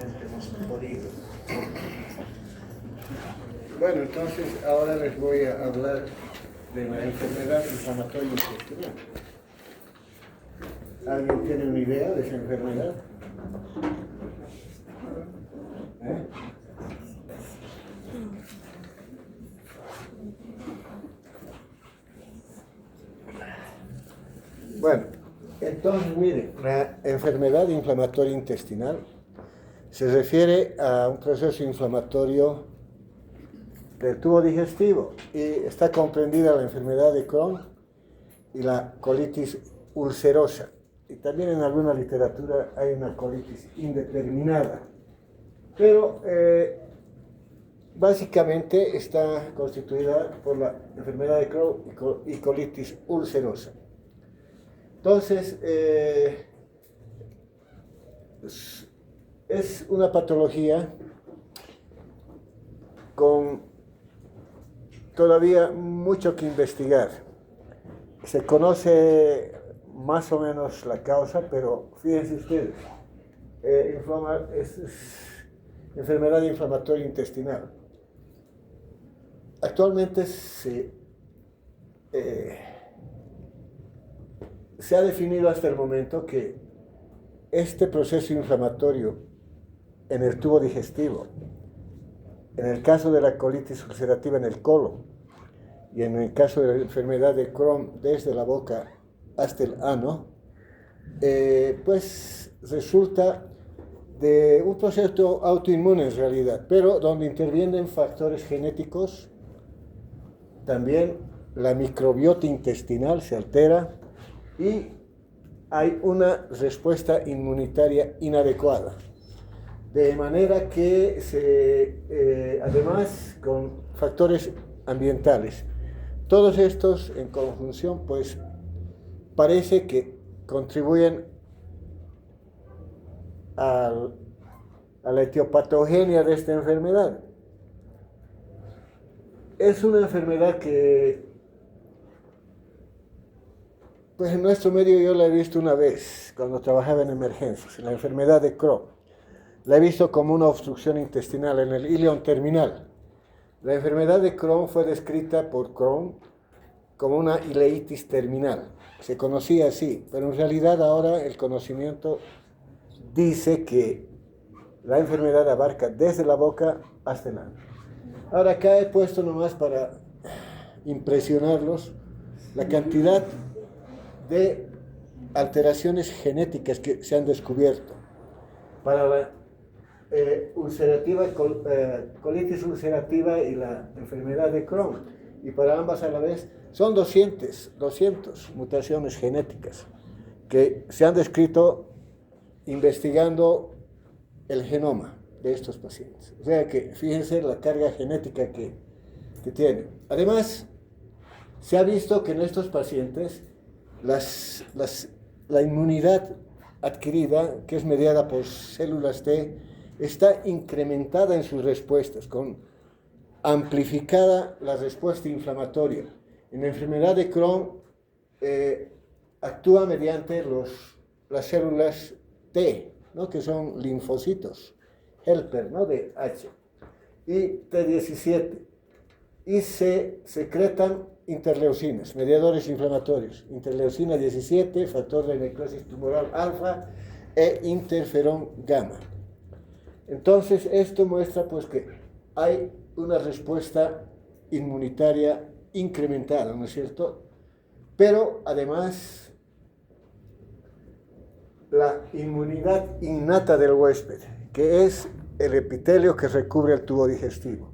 realmente hemos podido. Bueno, entonces ahora les voy a hablar de la enfermedad inflamatoria intestinal. ¿Alguien tiene una idea de esa enfermedad? Bueno, entonces miren, la enfermedad inflamatoria intestinal se refiere a un proceso inflamatorio del tubo digestivo y está comprendida la enfermedad de Crohn y la colitis ulcerosa. Y también en alguna literatura hay una colitis indeterminada. Pero básicamente está constituida por la enfermedad de Crohn y colitis ulcerosa. Entonces, es una patología con todavía mucho que investigar. Se conoce más o menos la causa, pero fíjense ustedes, es enfermedad inflamatoria intestinal. Actualmente se ha definido hasta el momento que este proceso inflamatorio en el tubo digestivo, en el caso de la colitis ulcerativa en el colon y en el caso de la enfermedad de Crohn desde la boca hasta el ano, pues resulta de un proceso autoinmune en realidad, pero donde intervienen factores genéticos, también la microbiota intestinal se altera y hay una respuesta inmunitaria inadecuada. De manera que además con factores ambientales, todos estos en conjunción, pues parece que contribuyen a la etiopatogenia de esta enfermedad. Es una enfermedad que, pues en nuestro medio yo la he visto una vez, cuando trabajaba en emergencias, la enfermedad de Crohn. La he visto como una obstrucción intestinal en el íleon terminal. La enfermedad de Crohn fue descrita por Crohn como una ileitis terminal. Se conocía así, pero en realidad ahora el conocimiento dice que la enfermedad abarca desde la boca hasta el ano. Ahora acá he puesto nomás para impresionarlos la cantidad de alteraciones genéticas que se han descubierto para la colitis ulcerativa y la enfermedad de Crohn, y para ambas a la vez son 200 mutaciones genéticas que se han descrito investigando el genoma de estos pacientes. O sea que fíjense la carga genética que tienen. Además, se ha visto que en estos pacientes la inmunidad adquirida, que es mediada por células T, está incrementada en sus respuestas, con amplificada la respuesta inflamatoria. En la enfermedad de Crohn actúa mediante las células T, ¿no? Que son linfocitos, helper, ¿no? De H, y T17, y se secretan interleucinas, mediadores inflamatorios, interleucina 17, factor de necrosis tumoral alfa e interferón gamma. Entonces, esto muestra pues que hay una respuesta inmunitaria incrementada, ¿no es cierto? Pero además, la inmunidad innata del huésped, que es el epitelio que recubre el tubo digestivo.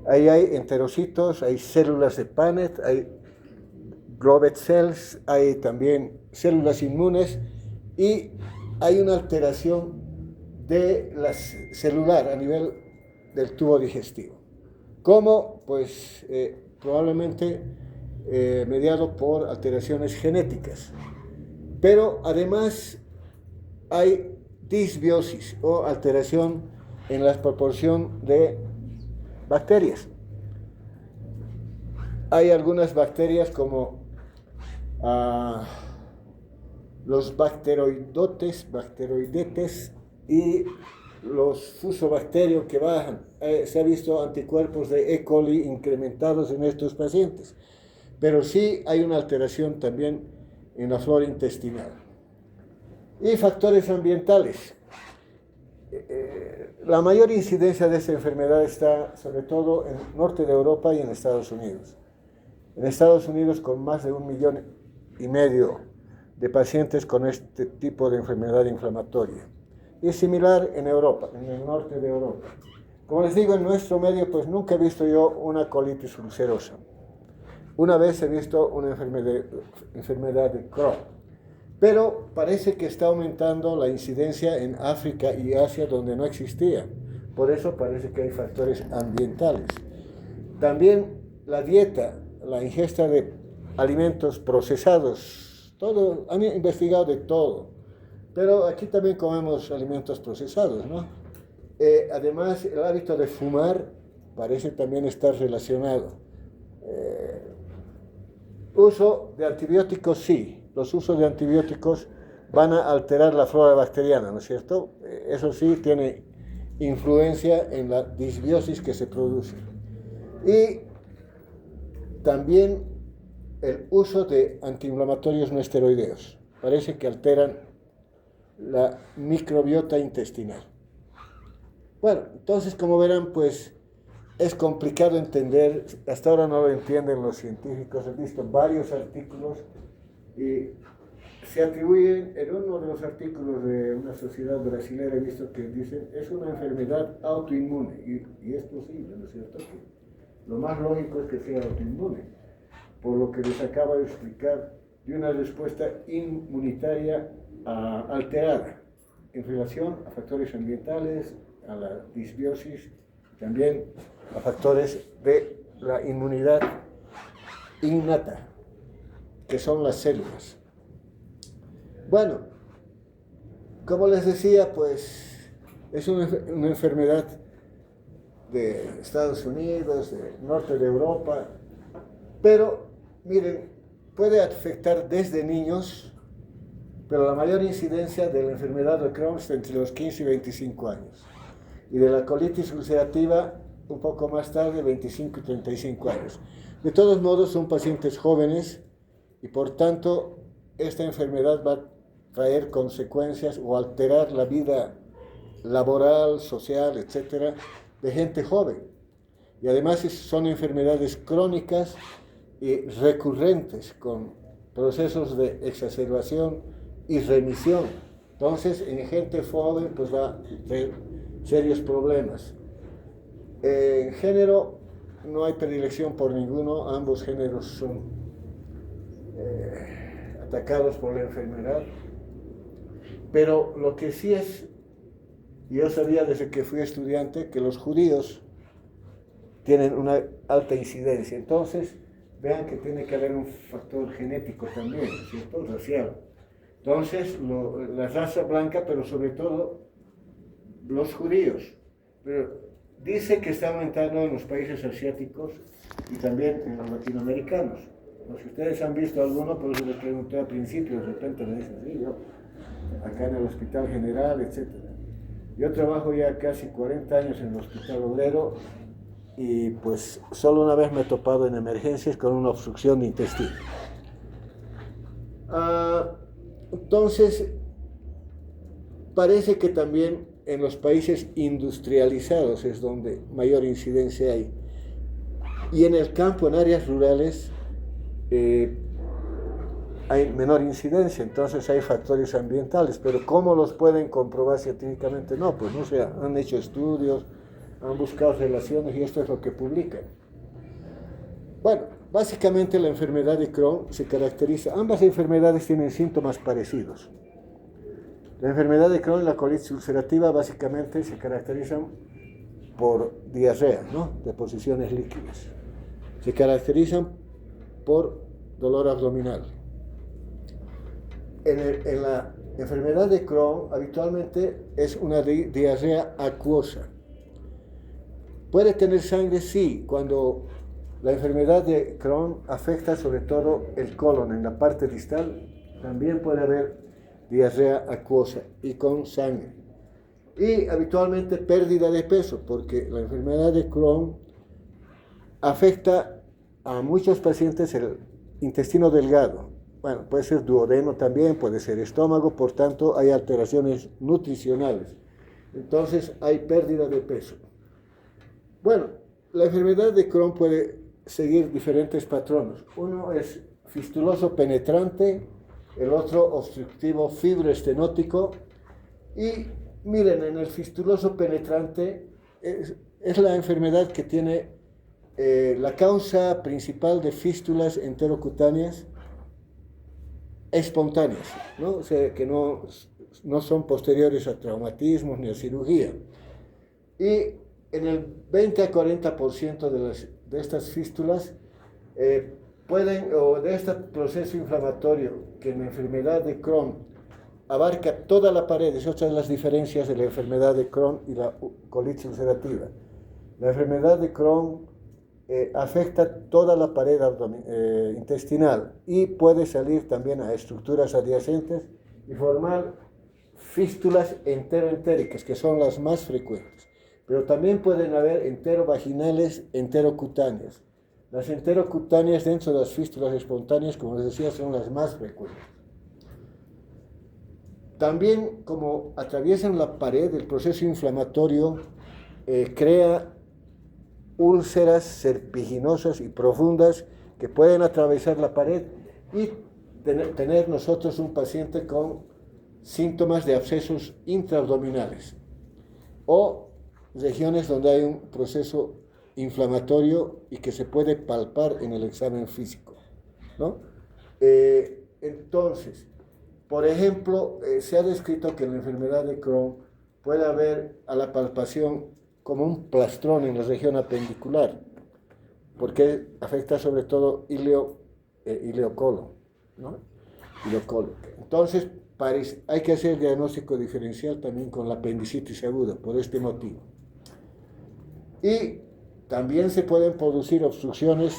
Ahí hay enterocitos, hay células de Paneth, hay Goblet cells, hay también células inmunes y hay una alteración de la celular a nivel del tubo digestivo. ¿Cómo? Pues probablemente mediado por alteraciones genéticas. Pero además hay disbiosis o alteración en la proporción de bacterias. Hay algunas bacterias como los bacteroidetes y los fusobacterios que bajan. Se ha visto anticuerpos de E. coli incrementados en estos pacientes. Pero sí hay una alteración también en la flora intestinal. Y factores ambientales. La mayor incidencia de esta enfermedad está sobre todo en el norte de Europa y en Estados Unidos. En Estados Unidos, con más de 1,5 millones de pacientes con este tipo de enfermedad inflamatoria. Y similar en Europa, en el norte de Europa. Como les digo, en nuestro medio, pues nunca he visto yo una colitis ulcerosa. Una vez he visto una enfermedad de Crohn. Pero parece que está aumentando la incidencia en África y Asia, donde no existía. Por eso parece que hay factores ambientales. También la dieta, la ingesta de alimentos procesados, todo, han investigado de todo. Pero aquí también comemos alimentos procesados, ¿no? Además, el hábito de fumar parece también estar relacionado. Uso de antibióticos, sí. Los usos de antibióticos van a alterar la flora bacteriana, ¿no es cierto? Eso sí tiene influencia en la disbiosis que se produce. Y también el uso de antiinflamatorios no esteroideos. Parece que alteran la microbiota intestinal. Bueno, entonces, como verán, pues es complicado entender, hasta ahora no lo entienden los científicos. He visto varios artículos y se atribuyen, en uno de los artículos de una sociedad brasileña he visto que dicen es una enfermedad autoinmune, y es posible, ¿no es cierto? Que lo más lógico es que sea autoinmune, por lo que les acabo de explicar, de una respuesta inmunitaria alterada en relación a factores ambientales, a la disbiosis, también a factores de la inmunidad innata, que son las células. Bueno, como les decía, pues es una enfermedad de Estados Unidos, del norte de Europa, pero miren, puede afectar desde niños, pero la mayor incidencia de la enfermedad de Crohn está entre los 15 y 25 años, y de la colitis ulcerativa un poco más tarde, 25 y 35 años. De todos modos, son pacientes jóvenes, y por tanto esta enfermedad va a traer consecuencias o alterar la vida laboral, social, etcétera, de gente joven. Y además son enfermedades crónicas y recurrentes, con procesos de exacerbación y remisión. Entonces, en gente joven pues va a tener serios problemas. En género no hay predilección por ninguno, ambos géneros son atacados por la enfermedad, pero lo que sí es, yo sabía desde que fui estudiante, que los judíos tienen una alta incidencia. Entonces vean que tiene que haber un factor genético también, ¿cierto? Racial. Entonces la raza blanca, pero sobre todo los judíos, pero dice que está aumentando en los países asiáticos y también en los latinoamericanos. Si ustedes han visto alguno, por eso les pregunté al principio, de repente me dicen, sí, yo, acá en el Hospital General, etc. Yo trabajo ya casi 40 años en el Hospital Obrero, y pues solo una vez me he topado en emergencias con una obstrucción de intestino. Entonces, parece que también en los países industrializados es donde mayor incidencia hay. Y en el campo, en áreas rurales, hay menor incidencia. Entonces hay factores ambientales, pero ¿cómo los pueden comprobar científicamente? No, pues no sé, han hecho estudios, han buscado relaciones y esto es lo que publican. Bueno, básicamente la enfermedad de Crohn se caracteriza, ambas enfermedades tienen síntomas parecidos. La enfermedad de Crohn y la colitis ulcerativa básicamente se caracterizan por diarrea, ¿no? Deposiciones líquidas. Se caracterizan por dolor abdominal. En la enfermedad de Crohn habitualmente es una diarrea acuosa. ¿Puede tener sangre? Sí, cuando la enfermedad de Crohn afecta sobre todo el colon, en la parte distal, también puede haber diarrea acuosa y con sangre. Y habitualmente pérdida de peso, porque la enfermedad de Crohn afecta a muchos pacientes el intestino delgado. Bueno, puede ser duodeno también, puede ser estómago, por tanto hay alteraciones nutricionales. Entonces hay pérdida de peso. Bueno, la enfermedad de Crohn puede seguir diferentes patrones. Uno es fistuloso penetrante, el otro obstructivo fibroestenótico. Y miren, en el fistuloso penetrante es la enfermedad que tiene la causa principal de fístulas enterocutáneas espontáneas, ¿no? O sea, que no son posteriores a traumatismos ni a cirugía. Y en el 20 a 40% de estas fístulas o de este proceso inflamatorio que en la enfermedad de Crohn abarca toda la pared, es otra de las diferencias de la enfermedad de Crohn y la colitis ulcerativa. La enfermedad de Crohn afecta toda la pared intestinal y puede salir también a estructuras adyacentes y formar fístulas enteroentéricas, que son las más frecuentes. Pero también pueden haber enterovaginales, enterocutáneas. Las enterocutáneas dentro de las fístulas espontáneas, como les decía, son las más frecuentes. También, como atraviesan la pared, el proceso inflamatorio crea úlceras serpiginosas y profundas que pueden atravesar la pared y tener nosotros un paciente con síntomas de abscesos intraabdominales o regiones donde hay un proceso inflamatorio y que se puede palpar en el examen físico, ¿no? Entonces, por ejemplo, se ha descrito que en la enfermedad de Crohn puede haber a la palpación como un plastrón en la región apendicular, porque afecta sobre todo ileocolo, ¿no? Ileocolo. Entonces, hay que hacer diagnóstico diferencial también con la apendicitis aguda, por este motivo. Y también se pueden producir obstrucciones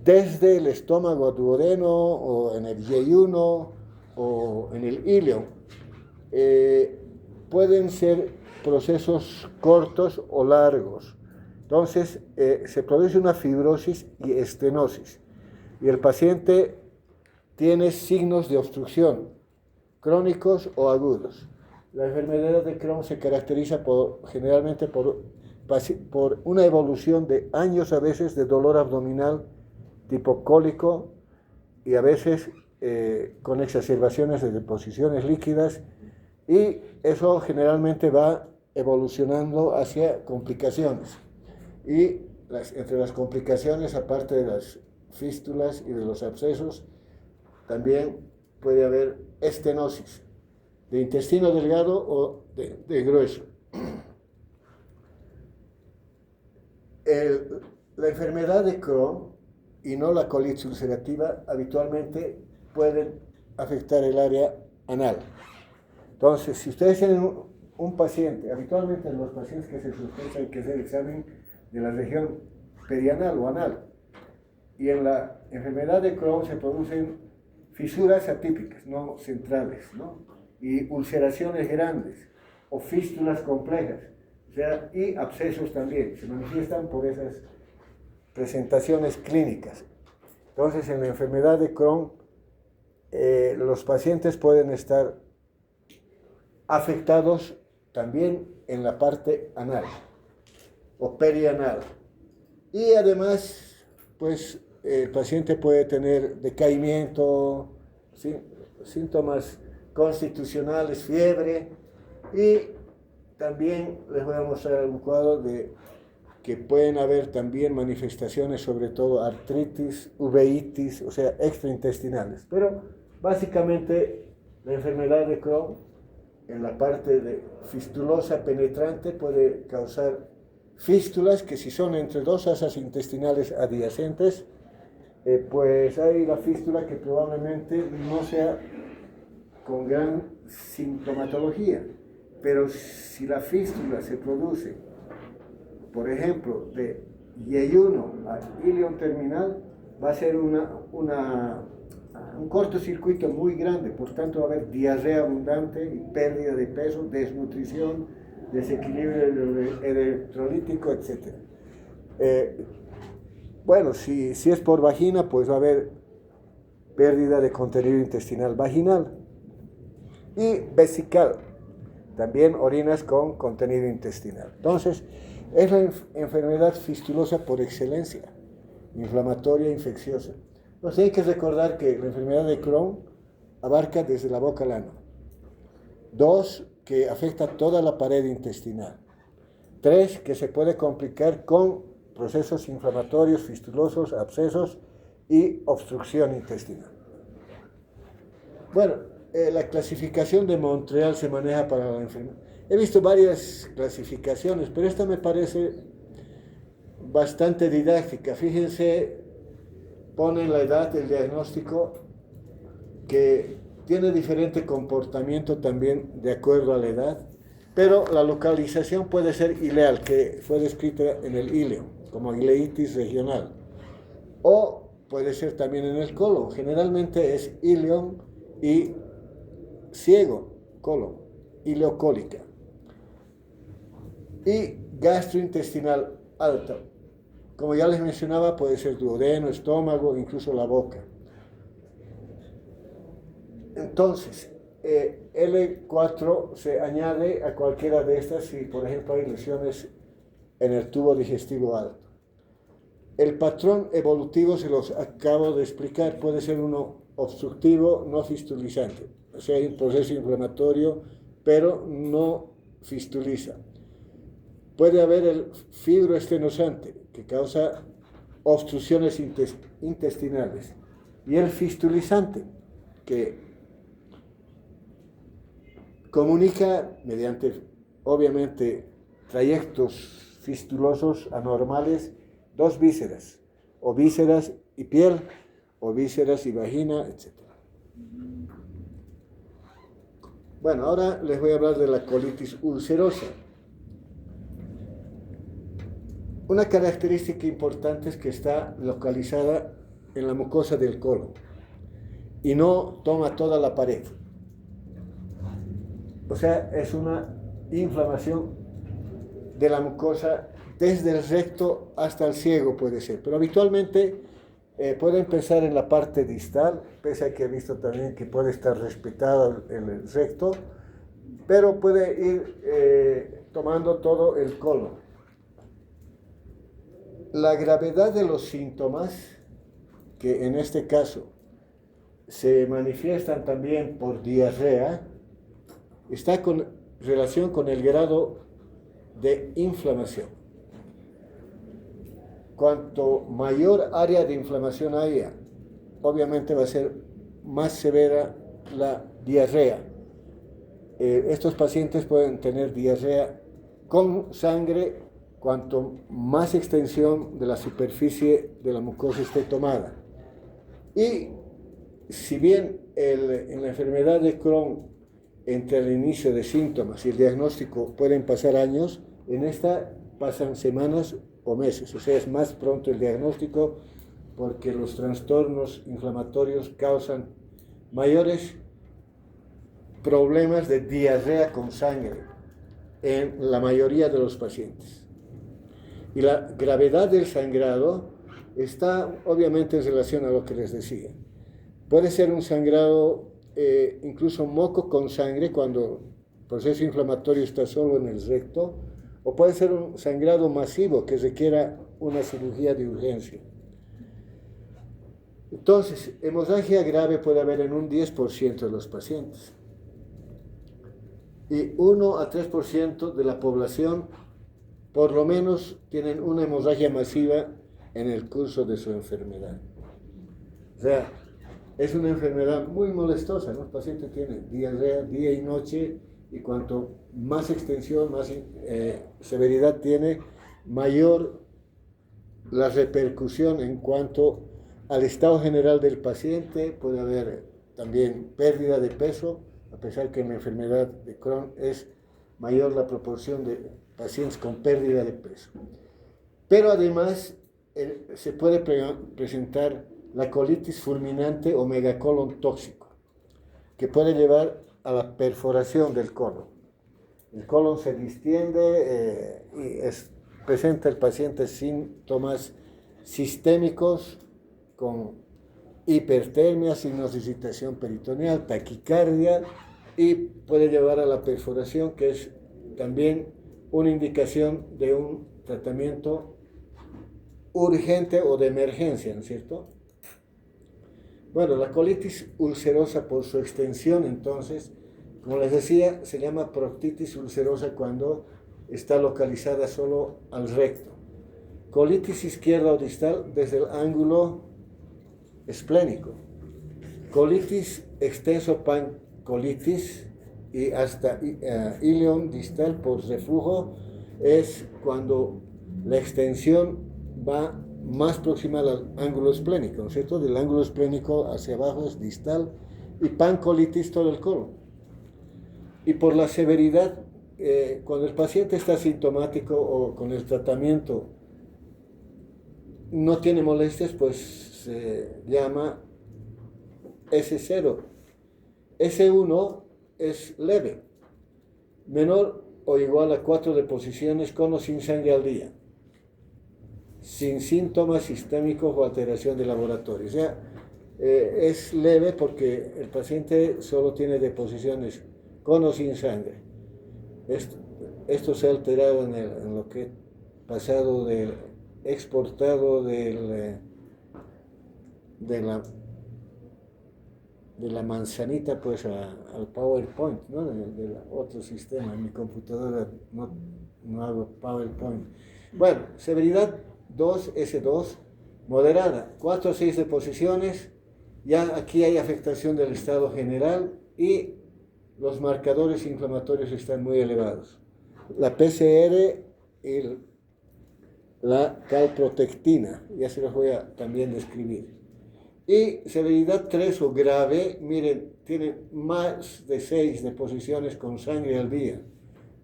desde el estómago duodeno o en el yeyuno o en el ileo. Pueden ser procesos cortos o largos. Entonces, se produce una fibrosis y estenosis. Y el paciente tiene signos de obstrucción, crónicos o agudos. La enfermedad de Crohn se caracteriza generalmente por una evolución de años a veces de dolor abdominal tipo cólico y a veces con exacerbaciones de deposiciones líquidas, y eso generalmente va evolucionando hacia complicaciones. Y entre las complicaciones, aparte de las fístulas y de los abscesos, también puede haber estenosis de intestino delgado o de grueso. La enfermedad de Crohn y no la colitis ulcerativa habitualmente pueden afectar el área anal. Entonces, si ustedes tienen un paciente, habitualmente los pacientes que se sospechan que hacer examen de la región perianal o anal, y en la enfermedad de Crohn se producen fisuras atípicas, no centrales, ¿no? Y ulceraciones grandes o fístulas complejas, o sea, y abscesos también, se manifiestan por esas presentaciones clínicas. Entonces, en la enfermedad de Crohn, los pacientes pueden estar afectados también en la parte anal o perianal. Y además, pues, el paciente puede tener decaimiento, síntomas constitucionales, fiebre, y también les voy a mostrar un cuadro de que pueden haber también manifestaciones, sobre todo artritis, uveitis, o sea, extraintestinales. Pero básicamente la enfermedad de Crohn en la parte de fistulosa penetrante puede causar fístulas que, si son entre dos asas intestinales adyacentes, pues hay la fístula que probablemente no sea con gran sintomatología, pero si la fístula se produce, por ejemplo, de yeyuno a ilion terminal, va a ser una un cortocircuito muy grande, por tanto va a haber diarrea abundante y pérdida de peso, desnutrición, desequilibrio electrolítico, etc. Bueno, si es por vagina, pues va a haber pérdida de contenido intestinal vaginal y vesical, también orinas con contenido intestinal. Entonces, es la enfermedad fistulosa por excelencia, inflamatoria, infecciosa. Entonces hay que recordar que la enfermedad de Crohn abarca desde la boca al ano. 2, que afecta toda la pared intestinal. 3, que se puede complicar con procesos inflamatorios, fistulosos, abscesos y obstrucción intestinal. Bueno, la clasificación de Montreal se maneja para la enfermedad. He visto varias clasificaciones, pero esta me parece bastante didáctica. Fíjense, ponen la edad del diagnóstico, que tiene diferente comportamiento también de acuerdo a la edad, pero la localización puede ser ileal, que fue descrita en el ileo, como ileitis regional, o puede ser también en el colon. Generalmente es ileón y ciego, colon, ileocólica. Y gastrointestinal alta. Como ya les mencionaba, puede ser duodeno, estómago, incluso la boca. Entonces, L4 se añade a cualquiera de estas si, por ejemplo, hay lesiones en el tubo digestivo alto. El patrón evolutivo se los acabo de explicar, puede ser uno obstructivo, no fistulizante. O sea, hay un proceso inflamatorio, pero no fistuliza. Puede haber el fibroestenosante, que causa obstrucciones intestinales, y el fistulizante, que comunica mediante, obviamente, trayectos fistulosos anormales, dos vísceras, o vísceras y piel, o vísceras y vagina, etc. Bueno, ahora les voy a hablar de la colitis ulcerosa. Una característica importante es que está localizada en la mucosa del colon y no toma toda la pared. O sea, es una inflamación de la mucosa desde el recto hasta el ciego, puede ser, pero habitualmente puede empezar en la parte distal, pese a que he visto también que puede estar respetado el recto, pero puede ir tomando todo el colon. La gravedad de los síntomas, que en este caso se manifiestan también por diarrea, está con relación con el grado de inflamación. Cuanto mayor área de inflamación haya, obviamente va a ser más severa la diarrea. Estos pacientes pueden tener diarrea con sangre cuanto más extensión de la superficie de la mucosa esté tomada. Y si bien en la enfermedad de Crohn, entre el inicio de síntomas y el diagnóstico pueden pasar años, en esta pasan semanas o meses, o sea, es más pronto el diagnóstico porque los trastornos inflamatorios causan mayores problemas de diarrea con sangre en la mayoría de los pacientes. Y la gravedad del sangrado está obviamente en relación a lo que les decía. Puede ser un sangrado, incluso moco con sangre, cuando el proceso inflamatorio está solo en el recto, o puede ser un sangrado masivo que requiera una cirugía de urgencia. Entonces, hemorragia grave puede haber en un 10% de los pacientes. Y 1 a 3% de la población, por lo menos, tienen una hemorragia masiva en el curso de su enfermedad. O sea, es una enfermedad muy molestosa, ¿no? El paciente tiene diarrea día y noche, y cuanto más extensión, más severidad tiene, mayor la repercusión en cuanto al estado general del paciente. Puede haber también pérdida de peso, a pesar que en la enfermedad de Crohn es mayor la proporción de pacientes con pérdida de peso. Pero además se puede presentar la colitis fulminante o megacolon tóxico, que puede llevar a la perforación del colon. El colon se distiende y presenta el paciente síntomas sistémicos con hipertermia, signos de excitación peritoneal, taquicardia, y puede llevar a la perforación, que es también una indicación de un tratamiento urgente o de emergencia, ¿no es cierto? Bueno, la colitis ulcerosa por su extensión, entonces, como les decía, se llama proctitis ulcerosa cuando está localizada solo al recto. Colitis izquierda o distal desde el ángulo esplénico. Colitis extenso pancolitis y hasta ileón distal por reflujo es cuando la extensión va más próxima al ángulo esplénico, ¿no es cierto? Del ángulo esplénico hacia abajo es distal, y pancolitis todo el colon. Y por la severidad, cuando el paciente está sintomático o con el tratamiento no tiene molestias, pues se llama S0. S1 es leve, menor o igual a 4 deposiciones con o sin sangre al día, sin síntomas sistémicos o alteración de laboratorio. O sea, es leve porque el paciente solo tiene deposiciones con o sin sangre. Esto se ha alterado en lo que he pasado exportado de la manzanita pues al PowerPoint, ¿no? De otro sistema. En mi computadora no hago PowerPoint. Bueno, severidad 2, S2, moderada, 4 a 6 deposiciones. Ya aquí hay afectación del estado general y los marcadores inflamatorios están muy elevados. La PCR y la calprotectina, ya se los voy a también describir. Y severidad 3 o grave, miren, tiene más de 6 deposiciones con sangre al día,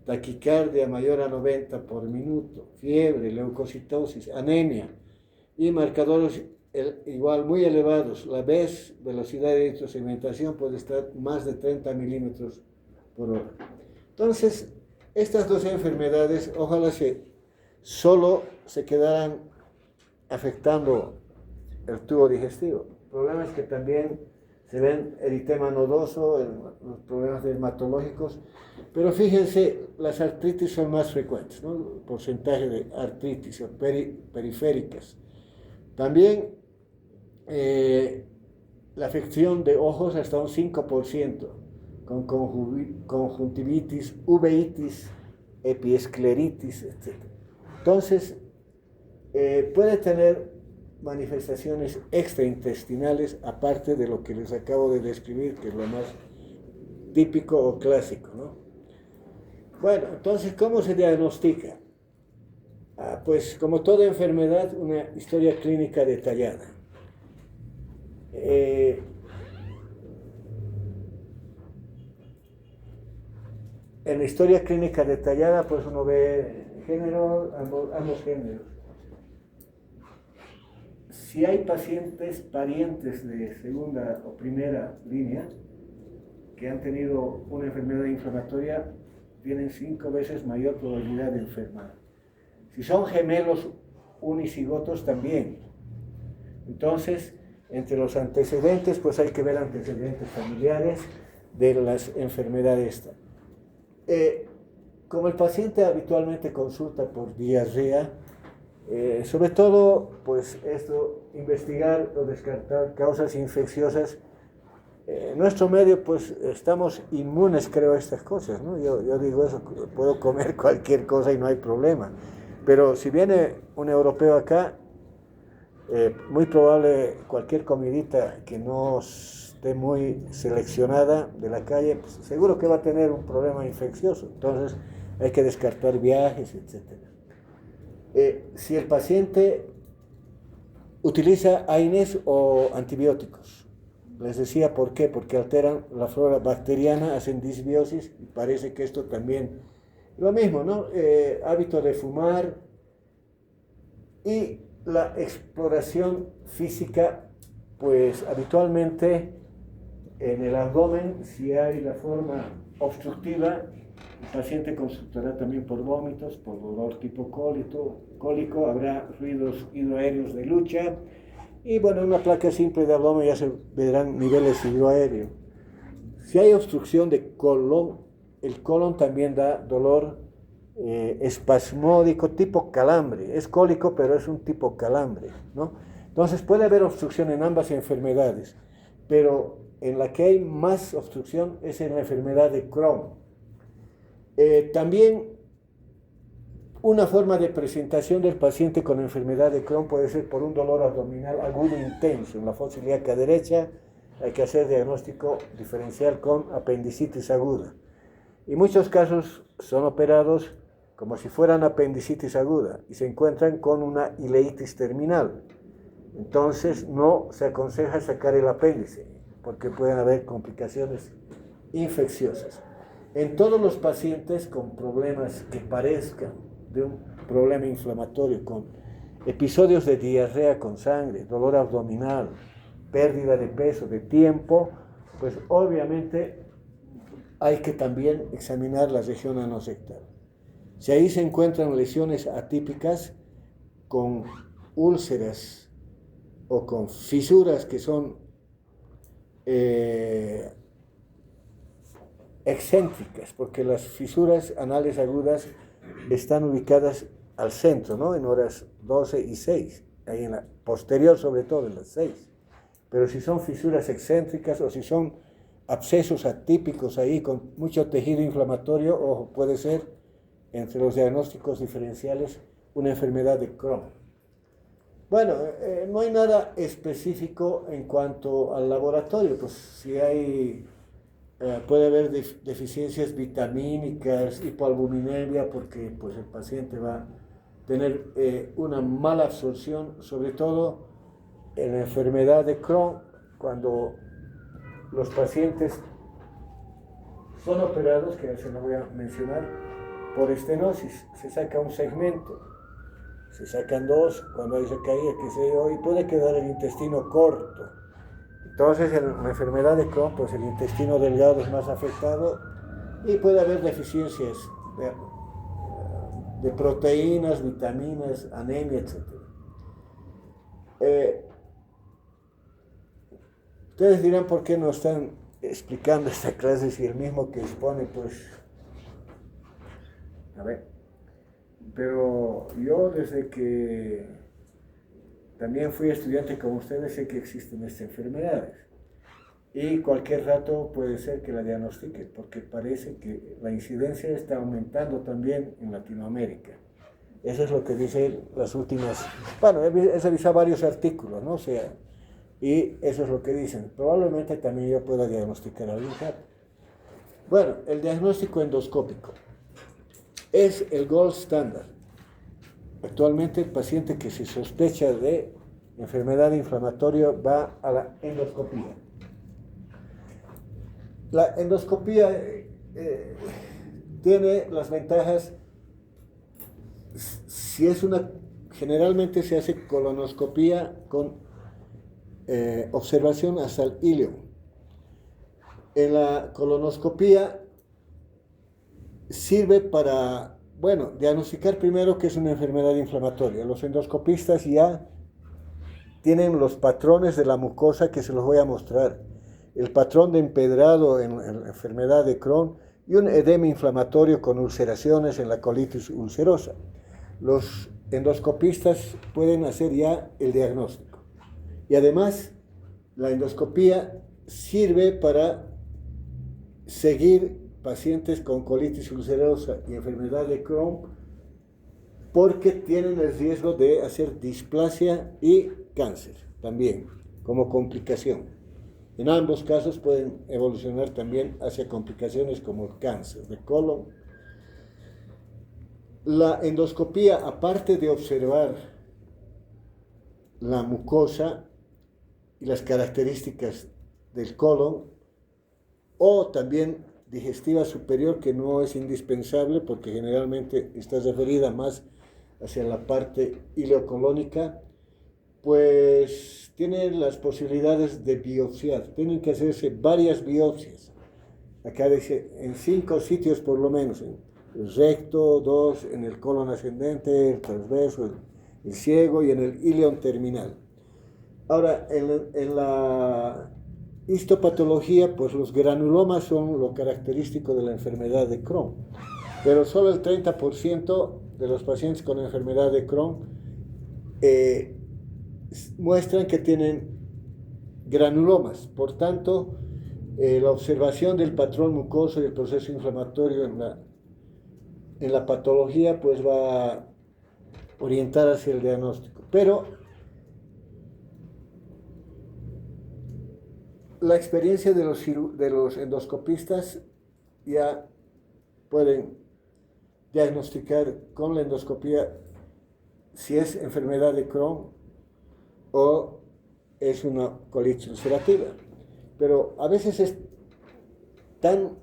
taquicardia mayor a 90 por minuto, fiebre, leucocitosis, anemia y marcadores igual muy elevados. La velocidad de eritrosegmentación puede estar más de 30 milímetros por hora. Entonces, estas dos enfermedades, ojalá solo se quedaran afectando el tubo digestivo. El problema es que también se ven eritema nodoso, los problemas dermatológicos, pero fíjense, las artritis son más frecuentes, ¿no? El porcentaje de artritis periféricas. También la afección de ojos hasta un 5%, con conjuntivitis, uveitis, epiescleritis, etc. Entonces, puede tener manifestaciones extraintestinales, aparte de lo que les acabo de describir, que es lo más típico o clásico, ¿no? Bueno, entonces, ¿cómo se diagnostica? Pues, como toda enfermedad, una historia clínica detallada. En la historia clínica detallada, pues uno ve género, ambos géneros. Si hay parientes de segunda o primera línea que han tenido una enfermedad inflamatoria, tienen 5 veces mayor probabilidad de enfermar. Si son gemelos unicigotos, también. Entonces, entre los antecedentes, pues hay que ver antecedentes familiares de las enfermedades. Como el paciente habitualmente consulta por diarrea, sobre todo, pues investigar o descartar causas infecciosas. En nuestro medio, pues estamos inmunes, creo, a estas cosas, ¿no? Yo digo eso, puedo comer cualquier cosa y no hay problema. Pero si viene un europeo acá, muy probable cualquier comidita que no esté muy seleccionada de la calle, pues seguro que va a tener un problema infeccioso. Entonces hay que descartar viajes, etc. Si el paciente utiliza AINES o antibióticos, les decía por qué, porque alteran la flora bacteriana, hacen disbiosis, y parece que esto también, lo mismo, ¿no? Hábito de fumar y la exploración física pues habitualmente en el abdomen, si hay la forma obstructiva, el paciente consultará también por vómitos, por dolor tipo cólico, habrá ruidos hidroaéreos de lucha, y bueno, en una placa simple de abdomen ya se verán niveles hidroaéreos. Si hay obstrucción de colon, el colon también da dolor espasmódico tipo calambre. Es cólico, pero es un tipo calambre, ¿no? Entonces puede haber obstrucción en ambas enfermedades, pero en la que hay más obstrucción es en la enfermedad de Crohn. También una forma de presentación del paciente con enfermedad de Crohn puede ser por un dolor abdominal agudo intenso en la fosa ilíaca derecha. Hay que hacer diagnóstico diferencial con apendicitis aguda. Y muchos casos son operados como si fueran apendicitis aguda y se encuentran con una ileitis terminal. Entonces no se aconseja sacar el apéndice porque pueden haber complicaciones infecciosas. En todos los pacientes con problemas que parezcan de un problema inflamatorio, con episodios de diarrea con sangre, dolor abdominal, pérdida de peso, de tiempo, pues obviamente hay que también examinar la región anosectal. Si ahí se encuentran lesiones atípicas con úlceras o con fisuras que son excéntricas, porque las fisuras anales agudas están ubicadas al centro, ¿no? En horas 12 y 6, ahí en la posterior sobre todo, en las 6. Pero si son fisuras excéntricas o si son abscesos atípicos ahí con mucho tejido inflamatorio, ojo, puede ser entre los diagnósticos diferenciales una enfermedad de Crohn. Bueno, no hay nada específico en cuanto al laboratorio, pues si hay, puede haber deficiencias vitamínicas, hipoalbuminemia, porque pues el paciente va a tener una mala absorción, sobre todo en la enfermedad de Crohn, cuando los pacientes son operados, que se lo voy a mencionar, por estenosis, se saca un segmento, se sacan dos, cuando hay recaída, que se y puede quedar el intestino corto. Entonces, en la enfermedad de Crohn, pues el intestino delgado es más afectado y puede haber deficiencias de proteínas, vitaminas, anemia, etc. Ustedes dirán por qué no están explicando esta clase si el mismo que expone, pues, a ver, pero yo desde que también fui estudiante como ustedes sé que existen estas enfermedades y cualquier rato puede ser que la diagnostiquen porque parece que la incidencia está aumentando también en Latinoamérica. Eso es lo que dicen las últimas, bueno, he revisado varios artículos, ¿no? O sea, y eso es lo que dicen. Probablemente también yo pueda diagnosticar algún caso. Bueno, el diagnóstico endoscópico es el gold standard. Actualmente el paciente que se sospecha de enfermedad inflamatoria va a la endoscopía. La endoscopía tiene las ventajas, si es generalmente se hace colonoscopía con observación hasta el ilio. En la colonoscopía sirve para, bueno, diagnosticar primero que es una enfermedad inflamatoria. Los endoscopistas ya tienen los patrones de la mucosa que se los voy a mostrar. El patrón de empedrado en la enfermedad de Crohn y un edema inflamatorio con ulceraciones en la colitis ulcerosa. Los endoscopistas pueden hacer ya el diagnóstico. Y además, la endoscopía sirve para seguir pacientes con colitis ulcerosa y enfermedad de Crohn porque tienen el riesgo de hacer displasia y cáncer también como complicación. En ambos casos pueden evolucionar también hacia complicaciones como el cáncer de colon. La endoscopía, aparte de observar la mucosa y las características del colon, o también digestiva superior, que no es indispensable porque generalmente está referida más hacia la parte ileocolónica, pues tienen las posibilidades de biopsiar. Tienen que hacerse varias biopsias. Acá dice en 5 sitios por lo menos, en el recto, 2 en el colon ascendente, el transverso, el ciego y en el íleon terminal. Ahora, en la histopatología, pues los granulomas son lo característico de la enfermedad de Crohn, pero solo el 30% de los pacientes con enfermedad de Crohn muestran que tienen granulomas. Por tanto, la observación del patrón mucoso y el proceso inflamatorio en la patología pues va a orientar hacia el diagnóstico. Pero la experiencia de los endoscopistas ya pueden diagnosticar con la endoscopía si es enfermedad de Crohn o es una colitis ulcerativa. Pero a veces es tan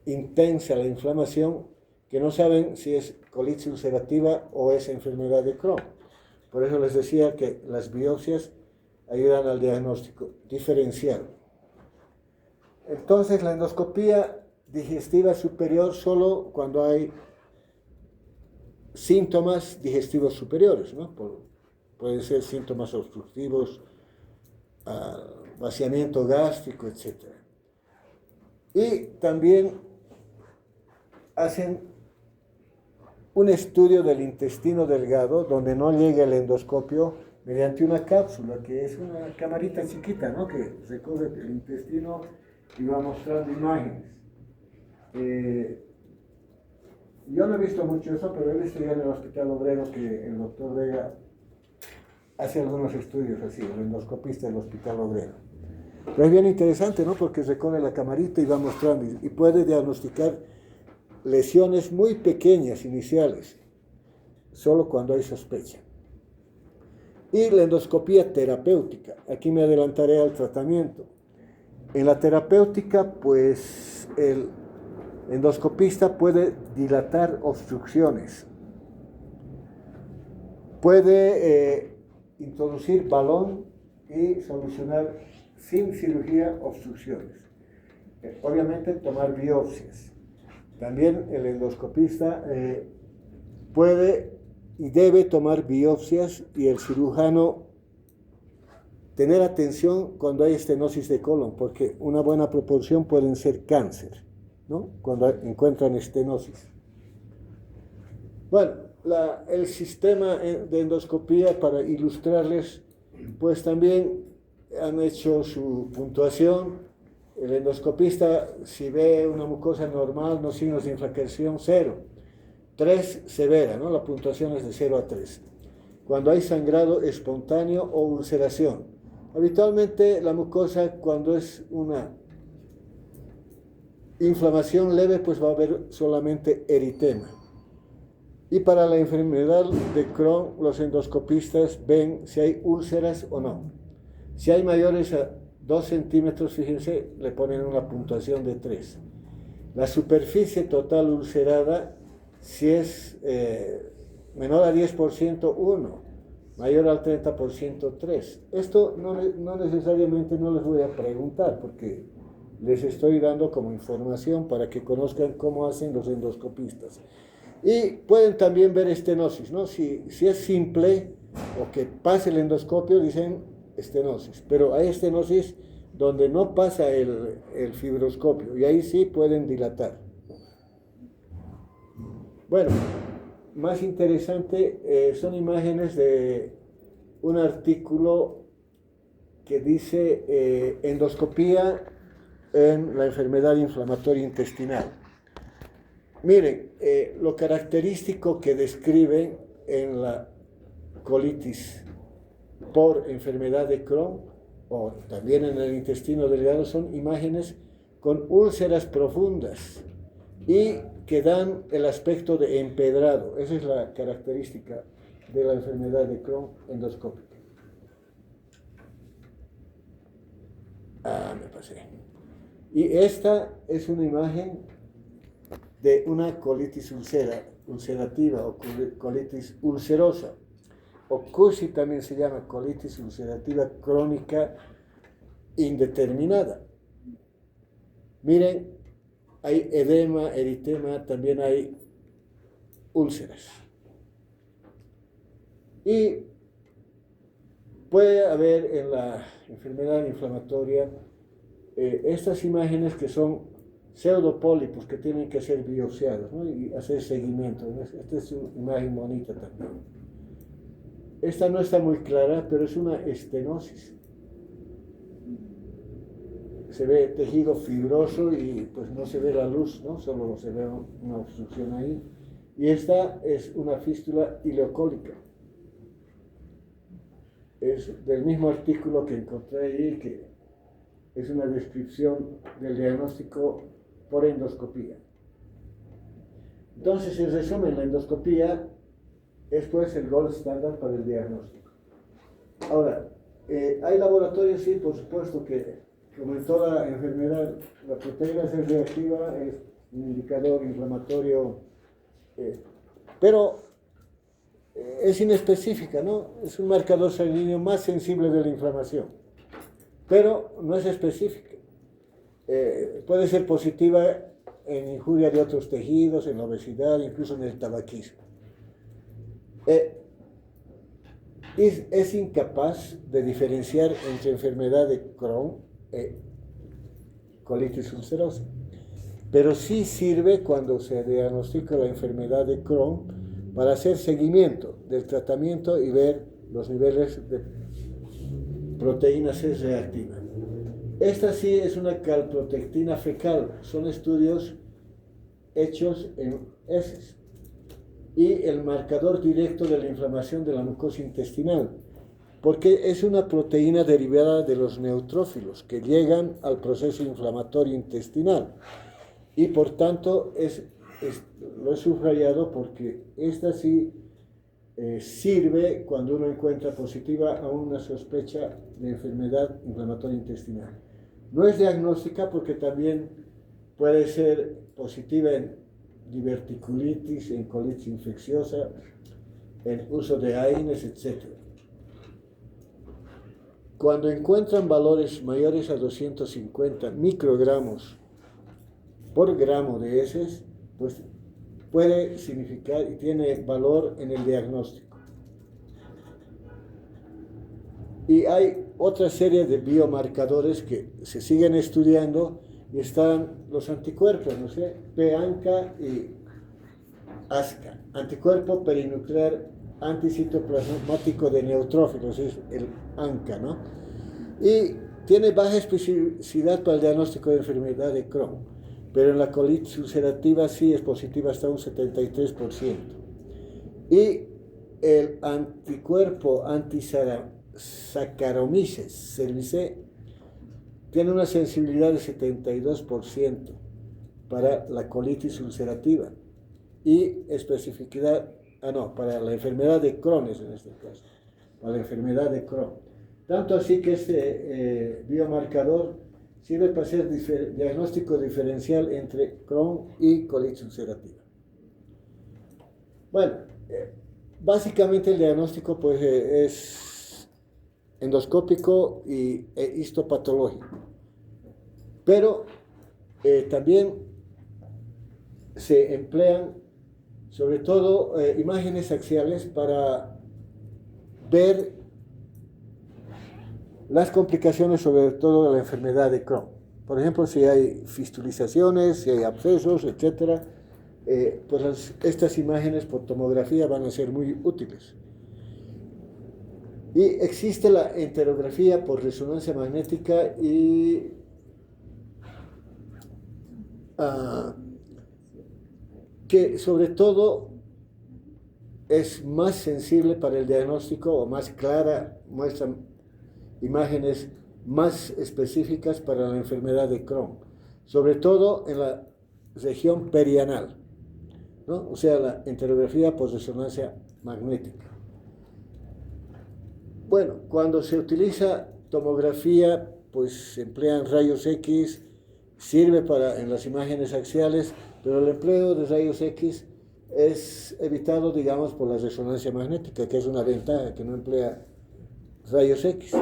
intensa la inflamación que no saben si es colitis ulcerativa o es enfermedad de Crohn. Por eso les decía que las biopsias ayudan al diagnóstico diferencial. Entonces, la endoscopía digestiva superior solo cuando hay síntomas digestivos superiores, ¿no? Pueden ser síntomas obstructivos, vaciamiento gástrico, etc. Y también hacen un estudio del intestino delgado donde no llega el endoscopio mediante una cápsula, que es una camarita chiquita, ¿no? Que recorre el intestino y va mostrando imágenes. Yo no he visto mucho eso, pero he visto ya en el Hospital Obrero que el doctor Vega hace algunos estudios así, el endoscopista del Hospital Obrero. Pero es bien interesante, ¿no? Porque recorre la camarita y va mostrando y puede diagnosticar lesiones muy pequeñas iniciales, solo cuando hay sospecha. Y la endoscopía terapéutica, aquí me adelantaré al tratamiento. En la terapéutica, pues el endoscopista puede dilatar obstrucciones, puede introducir balón y solucionar sin cirugía obstrucciones. Obviamente tomar biopsias. También el endoscopista puede y debe tomar biopsias y el cirujano tener atención cuando hay estenosis de colon, porque una buena proporción pueden ser cáncer, ¿no? Cuando encuentran estenosis. Bueno, el sistema de endoscopía, para ilustrarles, pues también han hecho su puntuación. El endoscopista, si ve una mucosa normal, no signos de inflamación, 0. 3, severa, ¿no? La puntuación es de 0 a 3. Cuando hay sangrado espontáneo o ulceración. Habitualmente la mucosa, cuando es una inflamación leve, pues va a haber solamente eritema. Y para la enfermedad de Crohn, los endoscopistas ven si hay úlceras o no. Si hay mayores a 2 centímetros, fíjense, le ponen una puntuación de 3. La superficie total ulcerada, si es menor a 10%, 1, mayor al 30%, 3. Esto no necesariamente no les voy a preguntar, porque les estoy dando como información para que conozcan cómo hacen los endoscopistas. Y pueden también ver estenosis, ¿no? Si es simple o que pase el endoscopio, dicen estenosis, pero hay estenosis donde no pasa el fibroscopio y ahí sí pueden dilatar. Bueno, más interesante son imágenes de un artículo que dice endoscopía en la enfermedad inflamatoria intestinal. Miren, lo característico que describe en la colitis por enfermedad de Crohn o también en el intestino delgado son imágenes con úlceras profundas y que dan el aspecto de empedrado. Esa es la característica de la enfermedad de Crohn endoscópica. Me pasé. Y esta es una imagen de una colitis ulcerativa o colitis ulcerosa. o CUSI también se llama colitis ulcerativa crónica indeterminada. Miren, hay edema, eritema, también hay úlceras. Y puede haber en la enfermedad inflamatoria estas imágenes que son pseudopólipos que tienen que ser biopsiados, ¿no? Y hacer seguimiento. Esta es una imagen bonita también. Esta no está muy clara, pero es una estenosis. Se ve tejido fibroso y pues no se ve la luz, ¿no? Solo se ve una obstrucción ahí. Y esta es una fístula ileocólica. Es del mismo artículo que encontré ahí, que es una descripción del diagnóstico por endoscopía. Entonces, en resumen, la endoscopía es pues el gold standard para el diagnóstico. Ahora, hay laboratorios, sí, por supuesto, que como en toda enfermedad, la proteína C reactiva es un indicador inflamatorio, pero es inespecífica, ¿no? Es un marcador sanguíneo más sensible de la inflamación, pero no es específica. Puede ser positiva en injuria de otros tejidos, en la obesidad, incluso en el tabaquismo. Es incapaz de diferenciar entre enfermedad de Crohn e colitis ulcerosa, pero sí sirve cuando se diagnostica la enfermedad de Crohn para hacer seguimiento del tratamiento y ver los niveles de proteína C reactiva. Esta sí es una calprotectina fecal, son estudios hechos en heces. Y el marcador directo de la inflamación de la mucosa intestinal, porque es una proteína derivada de los neutrófilos que llegan al proceso inflamatorio intestinal. Y por tanto, lo he subrayado porque esta sí sirve cuando uno encuentra positiva a una sospecha de enfermedad inflamatoria intestinal. No es diagnóstica porque también puede ser positiva en diverticulitis, en colitis infecciosa, en uso de AINES, etc. Cuando encuentran valores mayores a 250 microgramos por gramo de heces, pues puede significar y tiene valor en el diagnóstico. Y hay otra serie de biomarcadores que se siguen estudiando y están los anticuerpos, ¿no sé? PANCA y ASCA, anticuerpo perinuclear anticitoplasmático de neutrófilos, es el ANCA, ¿no? Y tiene baja especificidad para el diagnóstico de enfermedad de Crohn, pero en la colitis ulcerativa sí es positiva hasta un 73%. Y el anticuerpo antisaccharomyces cerevisiae tiene una sensibilidad de 72% para la colitis ulcerativa y especificidad, para la enfermedad de Crohn en este caso, para la enfermedad de Crohn. Tanto así que este biomarcador sirve para hacer diagnóstico diferencial entre Crohn y colitis ulcerativa. Bueno, básicamente el diagnóstico pues es endoscópico e histopatológico, pero también se emplean sobre todo imágenes axiales para ver las complicaciones, sobre todo de la enfermedad de Crohn. Por ejemplo, si hay fistulizaciones, si hay abscesos, etc., pues estas imágenes por tomografía van a ser muy útiles. Y existe la enterografía por resonancia magnética y que sobre todo es más sensible para el diagnóstico o más clara, muestra imágenes más específicas para la enfermedad de Crohn, sobre todo en la región perianal, ¿no? O sea, la enterografía por resonancia magnética. Bueno, cuando se utiliza tomografía, pues se emplean rayos X, sirve para en las imágenes axiales, pero el empleo de rayos X es evitado, digamos, por la resonancia magnética, que es una ventaja, que no emplea rayos X.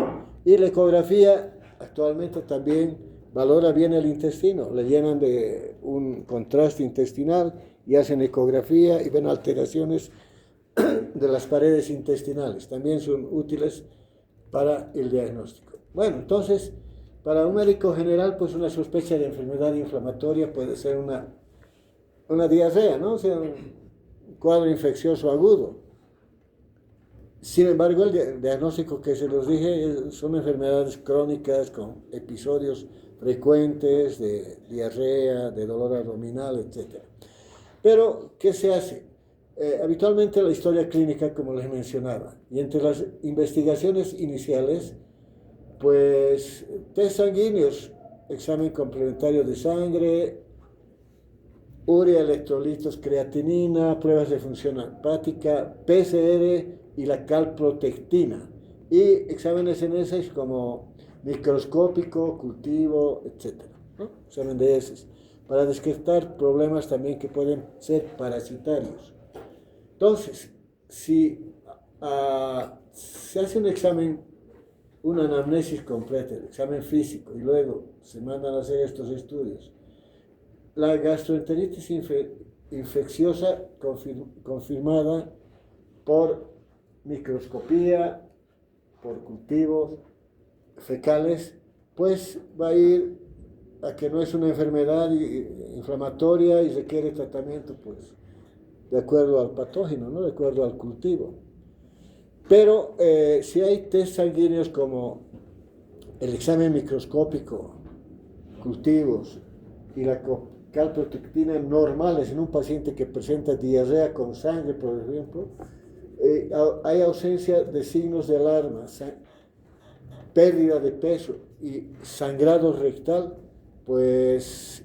Y la ecografía actualmente también valora bien el intestino, le llenan de un contraste intestinal y hacen ecografía y ven alteraciones de las paredes intestinales. También son útiles para el diagnóstico. Bueno, entonces, para un médico general, pues una sospecha de enfermedad inflamatoria puede ser una diarrea, ¿no? O sea, un cuadro infeccioso agudo. Sin embargo, el diagnóstico que se los dije son enfermedades crónicas con episodios frecuentes de diarrea, de dolor abdominal, etc. Pero, ¿qué se hace? Habitualmente la historia clínica, como les mencionaba, y entre las investigaciones iniciales, pues test sanguíneos, examen complementario de sangre, urea, electrolitos, creatinina, pruebas de función hepática, PCR y la calprotectina, y exámenes en heces como microscópico, cultivo, etc. ¿No? Examen de heces, para descartar problemas también que pueden ser parasitarios. Entonces, si se hace un examen, una anamnesis completa, el examen físico, y luego se mandan a hacer estos estudios, la gastroenteritis infecciosa confirmada por microscopía, por cultivos fecales, pues va a ir a que no es una enfermedad inflamatoria y requiere tratamiento, pues, de acuerdo al patógeno, ¿no? De acuerdo al cultivo. Pero si hay test sanguíneos como el examen microscópico, cultivos y la calprotectina normales en un paciente que presenta diarrea con sangre, por ejemplo, hay ausencia de signos de alarma, pérdida de peso y sangrado rectal, pues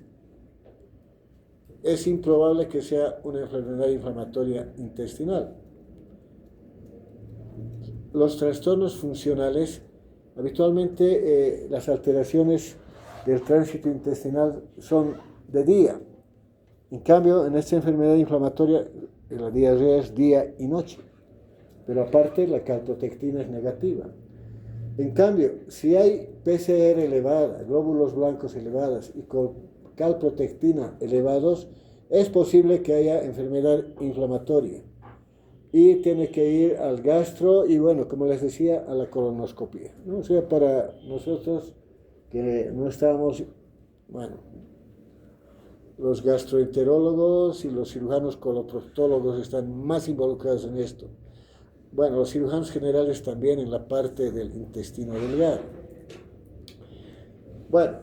es improbable que sea una enfermedad inflamatoria intestinal. Los trastornos funcionales, habitualmente las alteraciones del tránsito intestinal son de día. En cambio, en esta enfermedad inflamatoria, la diarrea es día y noche. Pero aparte, la calprotectina es negativa. En cambio, si hay PCR elevada, glóbulos blancos elevados y calprotectina elevados, es posible que haya enfermedad inflamatoria. Y tiene que ir al gastro y, bueno, como les decía, a la colonoscopia, ¿no? O sea, para nosotros que no estamos, bueno, los gastroenterólogos y los cirujanos coloproctólogos están más involucrados en esto. Bueno, los cirujanos generales también en la parte del intestino delgado. Bueno,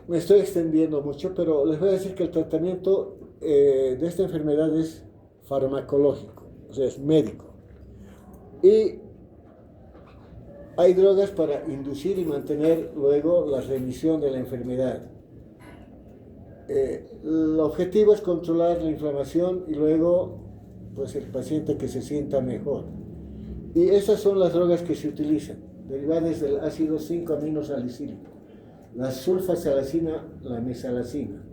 me estoy extendiendo mucho, pero les voy a decir que el tratamiento de esta enfermedad es farmacológico, o sea, es médico. Y hay drogas para inducir y mantener luego la remisión de la enfermedad. El objetivo es controlar la inflamación y luego, pues, el paciente que se sienta mejor. Y esas son las drogas que se utilizan, derivadas del ácido 5-aminosalicílico, la sulfasalacina, la mesalacina,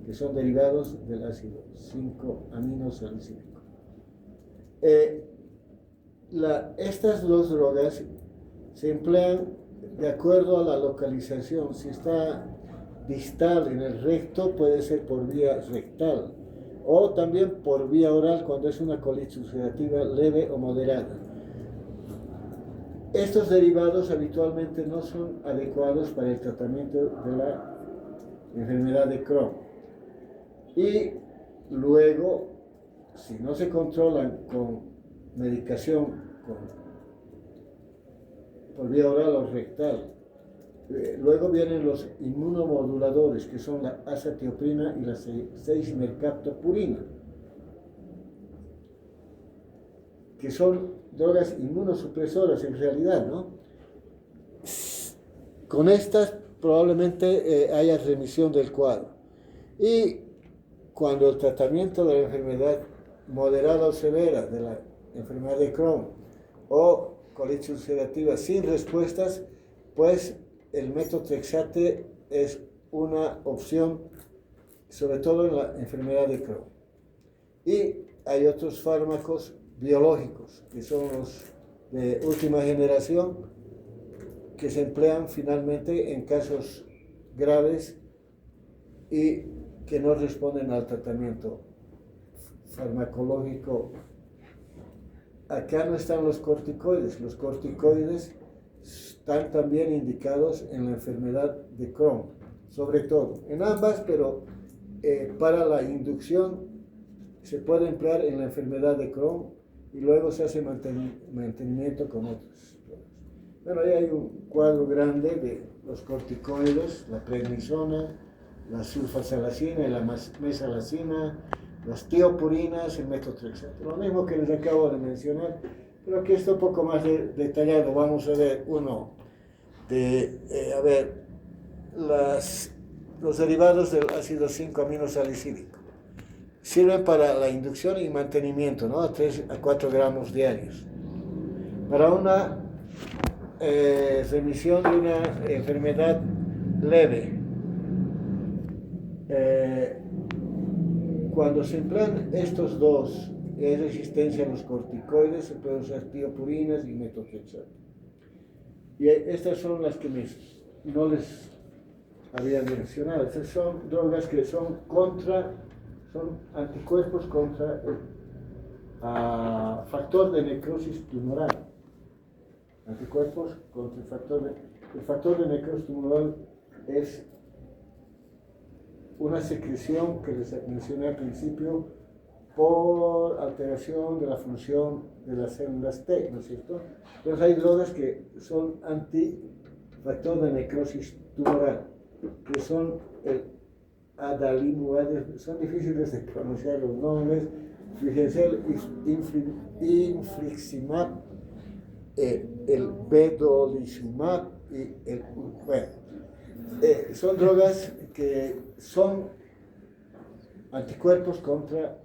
que son derivados del ácido 5-aminosalicílico. Estas dos drogas se emplean de acuerdo a la localización. Si está distal en el recto, puede ser por vía rectal, o también por vía oral cuando es una colitis ulcerativa leve o moderada. Estos derivados habitualmente no son adecuados para el tratamiento de la enfermedad de Crohn. Y luego, si no se controlan con medicación por vía oral o rectal, luego vienen los inmunomoduladores, que son la azatioprina y la 6-mercaptopurina, que son drogas inmunosupresoras en realidad, ¿no? Con estas probablemente haya remisión del cuadro. Y cuando el tratamiento de la enfermedad moderada o severa, de la enfermedad de Crohn o colitis ulcerativa sin respuestas, pues el metotrexate es una opción, sobre todo en la enfermedad de Crohn. Y hay otros fármacos biológicos, que son los de última generación, que se emplean finalmente en casos graves y que no responden al tratamiento farmacológico. Acá no están los corticoides. Los corticoides están también indicados en la enfermedad de Crohn, sobre todo, en ambas, pero para la inducción se puede emplear en la enfermedad de Crohn y luego se hace mantenimiento con otros. Bueno, ahí hay un cuadro grande de los corticoides, la prednisona, la sulfasalacina y la mesalacina, las tiopurinas, el metotrexato, lo mismo que les acabo de mencionar, pero aquí está un poco más detallado. Vamos a ver uno de, los derivados del ácido 5-aminosalicílico. Sirven para la inducción y mantenimiento, ¿no? A 3 a 4 gramos diarios. Para una remisión de una enfermedad leve, cuando se emplean estos dos y hay resistencia a los corticoides, se pueden usar tiopurinas y metotrexato. Y estas son las que no les había mencionado. Estas son drogas que son anticuerpos contra el factor de necrosis tumoral. Anticuerpos contra el factor de necrosis tumoral es una secreción que les mencioné al principio por alteración de la función de las células T, ¿no es cierto? Entonces hay drogas que son antifactor de necrosis tumoral, que son el adalimumab, son difíciles de pronunciar los nombres, fíjense, el infliximab, el vedolizumab y son drogas que son anticuerpos contra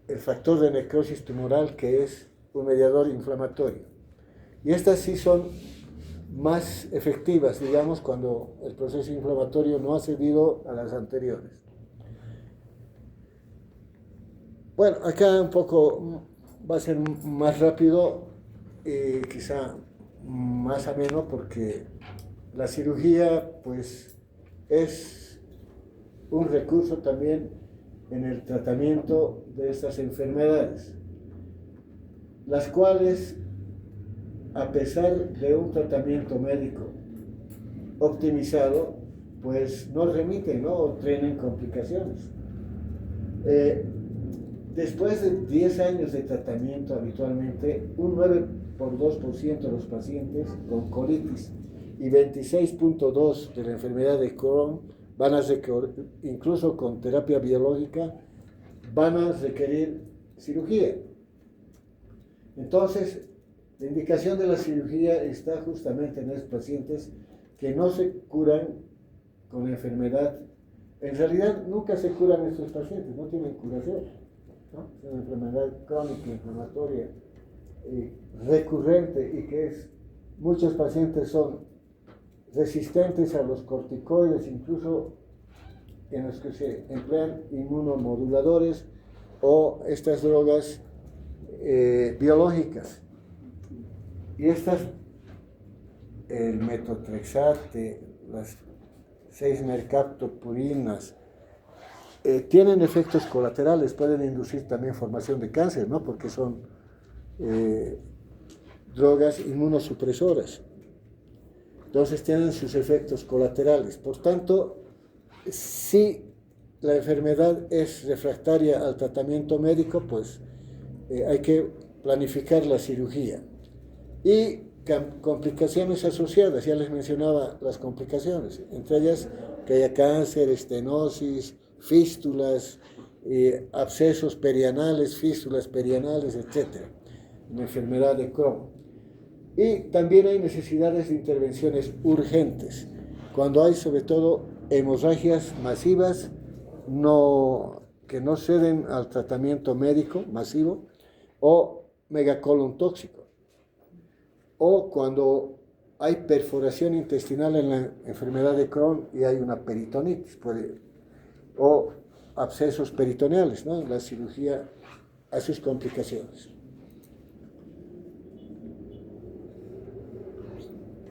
el factor de necrosis tumoral, que es un mediador inflamatorio. Y estas sí son más efectivas, digamos, cuando el proceso inflamatorio no ha cedido a las anteriores. Bueno, acá un poco va a ser más rápido y quizá más ameno, porque la cirugía pues es un recurso también en el tratamiento de estas enfermedades, las cuales, a pesar de un tratamiento médico optimizado, pues no remiten, ¿no? O tienen complicaciones. Después de 10 años de tratamiento, habitualmente un 9,2% de los pacientes con colitis y 26,2% de la enfermedad de Crohn van a requerir, incluso con terapia biológica, van a requerir cirugía. Entonces, la indicación de la cirugía está justamente en esos pacientes que no se curan con la enfermedad. En realidad, nunca se curan estos pacientes, no tienen curación, ¿no? Es una enfermedad crónica, inflamatoria, recurrente, y que muchos pacientes son resistentes a los corticoides, incluso en los que se emplean inmunomoduladores o estas drogas biológicas. Y el metotrexate, las 6-mercaptopurinas, tienen efectos colaterales, pueden inducir también formación de cáncer, ¿no? Porque son drogas inmunosupresoras. Entonces tienen sus efectos colaterales. Por tanto, si la enfermedad es refractaria al tratamiento médico, pues hay que planificar la cirugía. Y complicaciones asociadas, ya les mencionaba las complicaciones, entre ellas que haya cáncer, estenosis, fístulas, abscesos perianales, fístulas perianales, etc. Una enfermedad de Crohn. Y también hay necesidades de intervenciones urgentes, cuando hay sobre todo hemorragias masivas que no ceden al tratamiento médico masivo, o megacolon tóxico, o cuando hay perforación intestinal en la enfermedad de Crohn y hay una peritonitis, o abscesos peritoneales, ¿no? La cirugía a sus complicaciones.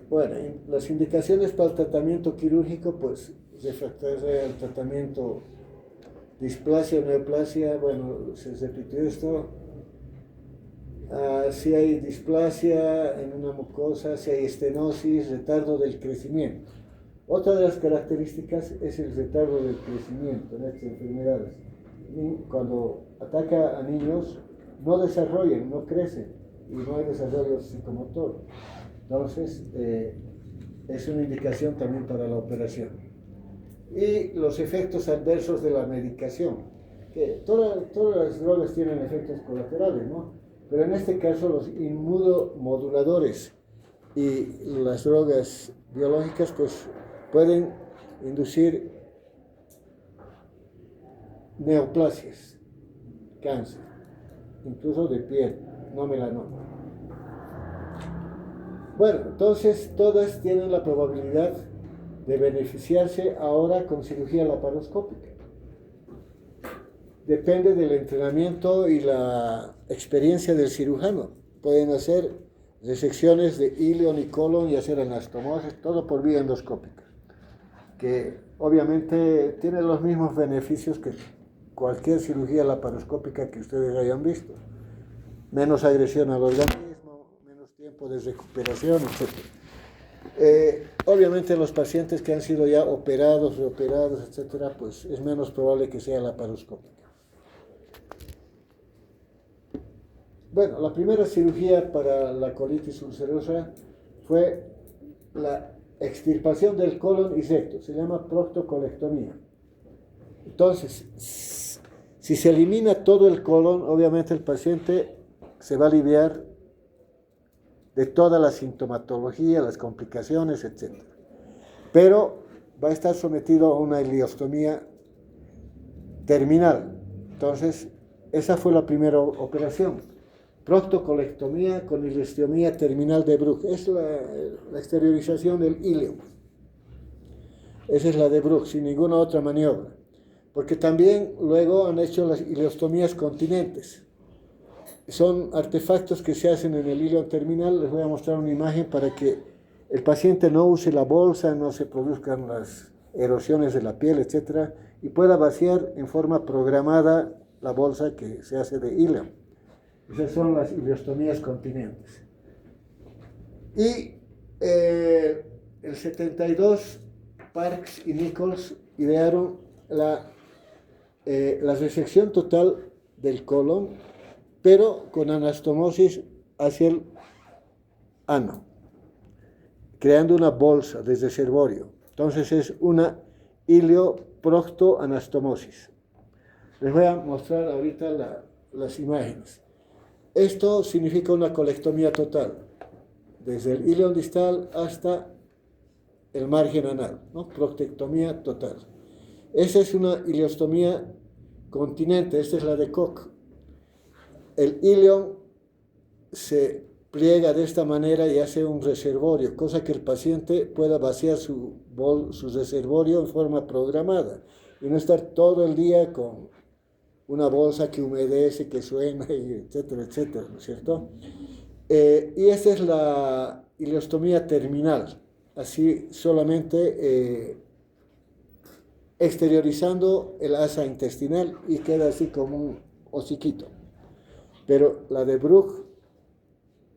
Bueno, las indicaciones para el tratamiento quirúrgico, pues refractaria al tratamiento displasia o neoplasia, bueno, se repitió esto. Si hay displasia en una mucosa, si hay estenosis, retardo del crecimiento. Otra de las características es el retardo del crecimiento en estas enfermedades. Cuando ataca a niños, no desarrollan, no crecen y no hay desarrollo psicomotor. Entonces, es una indicación también para la operación. Y los efectos adversos de la medicación, que todas las drogas tienen efectos colaterales, ¿no? Pero en este caso los inmunomoduladores y las drogas biológicas pues pueden inducir neoplasias, cáncer, incluso de piel, no melanoma. Bueno, entonces todas tienen la probabilidad de beneficiarse ahora con cirugía laparoscópica. Depende del entrenamiento y la experiencia del cirujano. Pueden hacer resecciones de ilion y colon y hacer anastomosis, todo por vía endoscópica, que obviamente tiene los mismos beneficios que cualquier cirugía laparoscópica que ustedes hayan visto. Menos agresión al organismo, menos tiempo de recuperación, etc. Obviamente los pacientes que han sido ya operados, reoperados, etc., pues es menos probable que sea laparoscópica. Bueno, la primera cirugía para la colitis ulcerosa fue la extirpación del colon y recto, se llama proctocolectomía. Entonces, si se elimina todo el colon, obviamente el paciente se va a aliviar de toda la sintomatología, las complicaciones, etc. Pero va a estar sometido a una ileostomía terminal. Entonces, esa fue la primera operación. Proctocolectomía con ileostomía terminal de Bruch. Es la exteriorización del ileo. Esa es la de Bruch, sin ninguna otra maniobra. Porque también luego han hecho las ileostomías continentes. Son artefactos que se hacen en el ileo terminal. Les voy a mostrar una imagen para que el paciente no use la bolsa, no se produzcan las erosiones de la piel, etc. Y pueda vaciar en forma programada la bolsa que se hace de ileo. Esas son las ileostomías continentes. Y el 72, Parks y Nichols idearon la resección total del colon, pero con anastomosis hacia el ano, creando una bolsa de reservorio. Entonces es una ilioproctoanastomosis. Les voy a mostrar ahorita las imágenes. Esto significa una colectomía total, desde el ilion distal hasta el margen anal, ¿no? Proctectomía total. Esa es una ileostomía continente, esta es la de Koch. El ilion se pliega de esta manera y hace un reservorio, cosa que el paciente pueda vaciar su reservorio en forma programada y no estar todo el día con una bolsa que humedece, que suena, etcétera, etcétera, ¿no es cierto? Y esta es la ileostomía terminal, así solamente exteriorizando el asa intestinal y queda así como un hociquito. Pero la de Bruch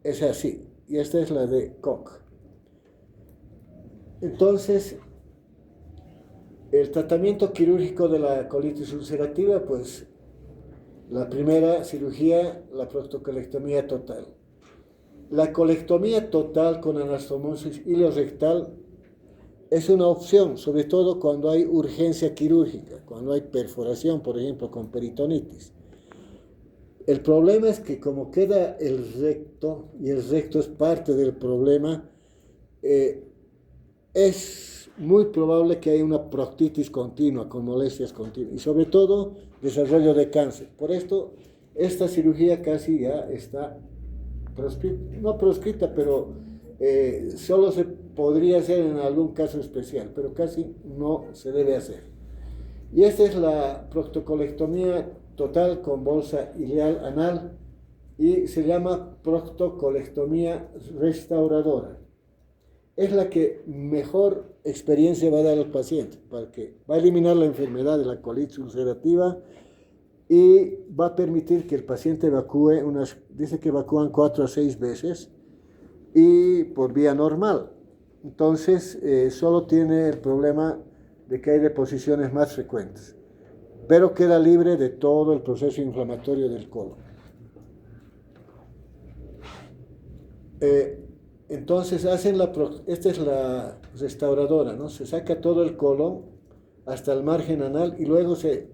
es así, y esta es la de Koch. Entonces, el tratamiento quirúrgico de la colitis ulcerativa, pues, la primera cirugía, la proctocolectomía total. La colectomía total con anastomosis ileorectal es una opción, sobre todo cuando hay urgencia quirúrgica, cuando hay perforación, por ejemplo, con peritonitis. El problema es que como queda el recto, y el recto es parte del problema, es muy probable que haya una proctitis continua, con molestias continuas, y sobre todo desarrollo de cáncer. Por esto, esta cirugía casi ya está proscrita, no proscrita, pero solo se podría hacer en algún caso especial, pero casi no se debe hacer. Y esta es la proctocolectomía total con bolsa ileal anal y se llama proctocolectomía restauradora. Es la que mejor experiencia va a dar al paciente, porque va a eliminar la enfermedad de la colitis ulcerativa y va a permitir que el paciente evacúe dice que evacúan 4 a 6 veces y por vía normal. Entonces, solo tiene el problema de que hay deposiciones más frecuentes, pero queda libre de todo el proceso inflamatorio del colon. Entonces esta es la restauradora, ¿no? Se saca todo el colon hasta el margen anal y luego se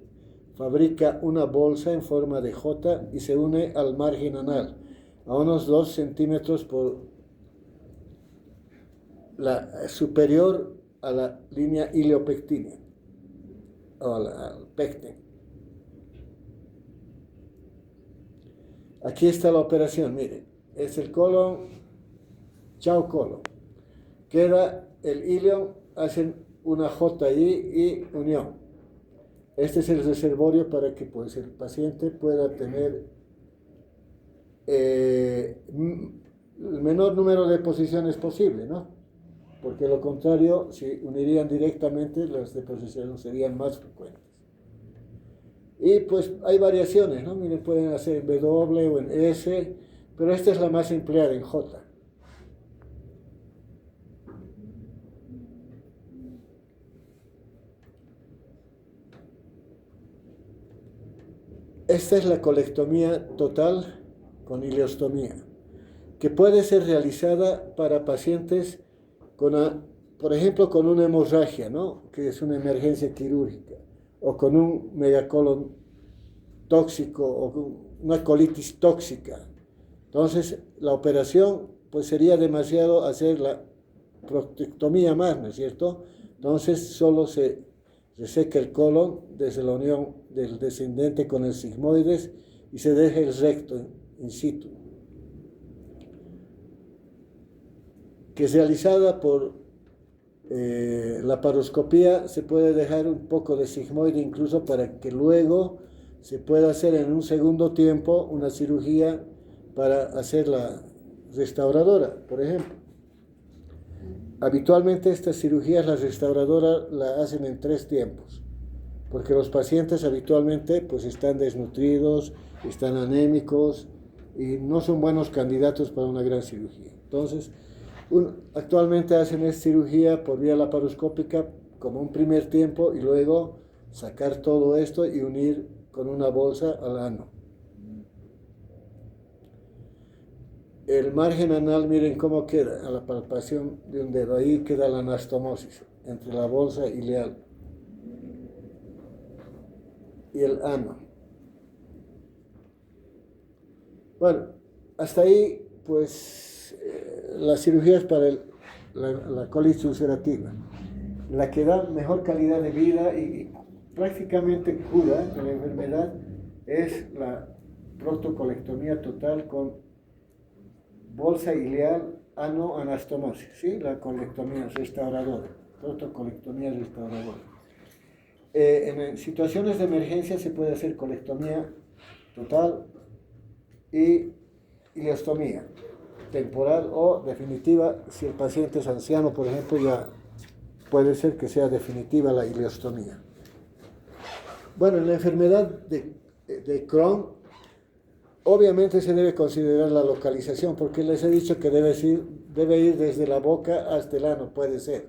fabrica una bolsa en forma de J y se une al margen anal a unos 2 centímetros superior a la línea ileopectina o al pecten. Aquí está la operación, miren, es el colon, chao colon. Queda el ilion, hacen una J ahí y unión. Este es el reservorio para que pues, el paciente pueda tener el menor número de deposiciones posible, ¿no? Porque de lo contrario, si unirían directamente, las deposiciones serían más frecuentes. Y pues hay variaciones, ¿no? Miren, pueden hacer en W o en S, pero esta es la más empleada, en J. Esta es la colectomía total con ileostomía, que puede ser realizada para pacientes por ejemplo, con una hemorragia, ¿no? Que es una emergencia quirúrgica, o con un megacolon tóxico, o con una colitis tóxica. Entonces, la operación, pues sería demasiado hacer la proctectomía más, ¿no es cierto? Entonces, solo se reseca el colon desde la unión del descendente con el sigmoides y se deja el recto in situ, que es realizada por laparoscopía. Se puede dejar un poco de sigmoide incluso para que luego se pueda hacer en un segundo tiempo una cirugía para hacer la restauradora, por ejemplo. Habitualmente estas cirugías, la restauradora, la hacen en 3 tiempos, porque los pacientes habitualmente pues están desnutridos, están anémicos y no son buenos candidatos para una gran cirugía. Entonces, actualmente hacen esta cirugía por vía laparoscópica como un primer tiempo y luego sacar todo esto y unir con una bolsa al ano. El margen anal, miren cómo queda, a la palpación de un dedo, ahí queda la anastomosis entre la bolsa ileal y el ano. Bueno, hasta ahí pues las cirugías para la colitis ulcerativa, la que da mejor calidad de vida y prácticamente cura de la enfermedad es la proctocolectomía total con bolsa ileal, ano, anastomosis, ¿sí? La colectomía restauradora, proctocolectomía restauradora. En situaciones de emergencia se puede hacer colectomía total y ileostomía temporal o definitiva. Si el paciente es anciano, por ejemplo, ya puede ser que sea definitiva la ileostomía. Bueno, en la enfermedad de Crohn, obviamente se debe considerar la localización, porque les he dicho que debe ir desde la boca hasta el ano, puede ser.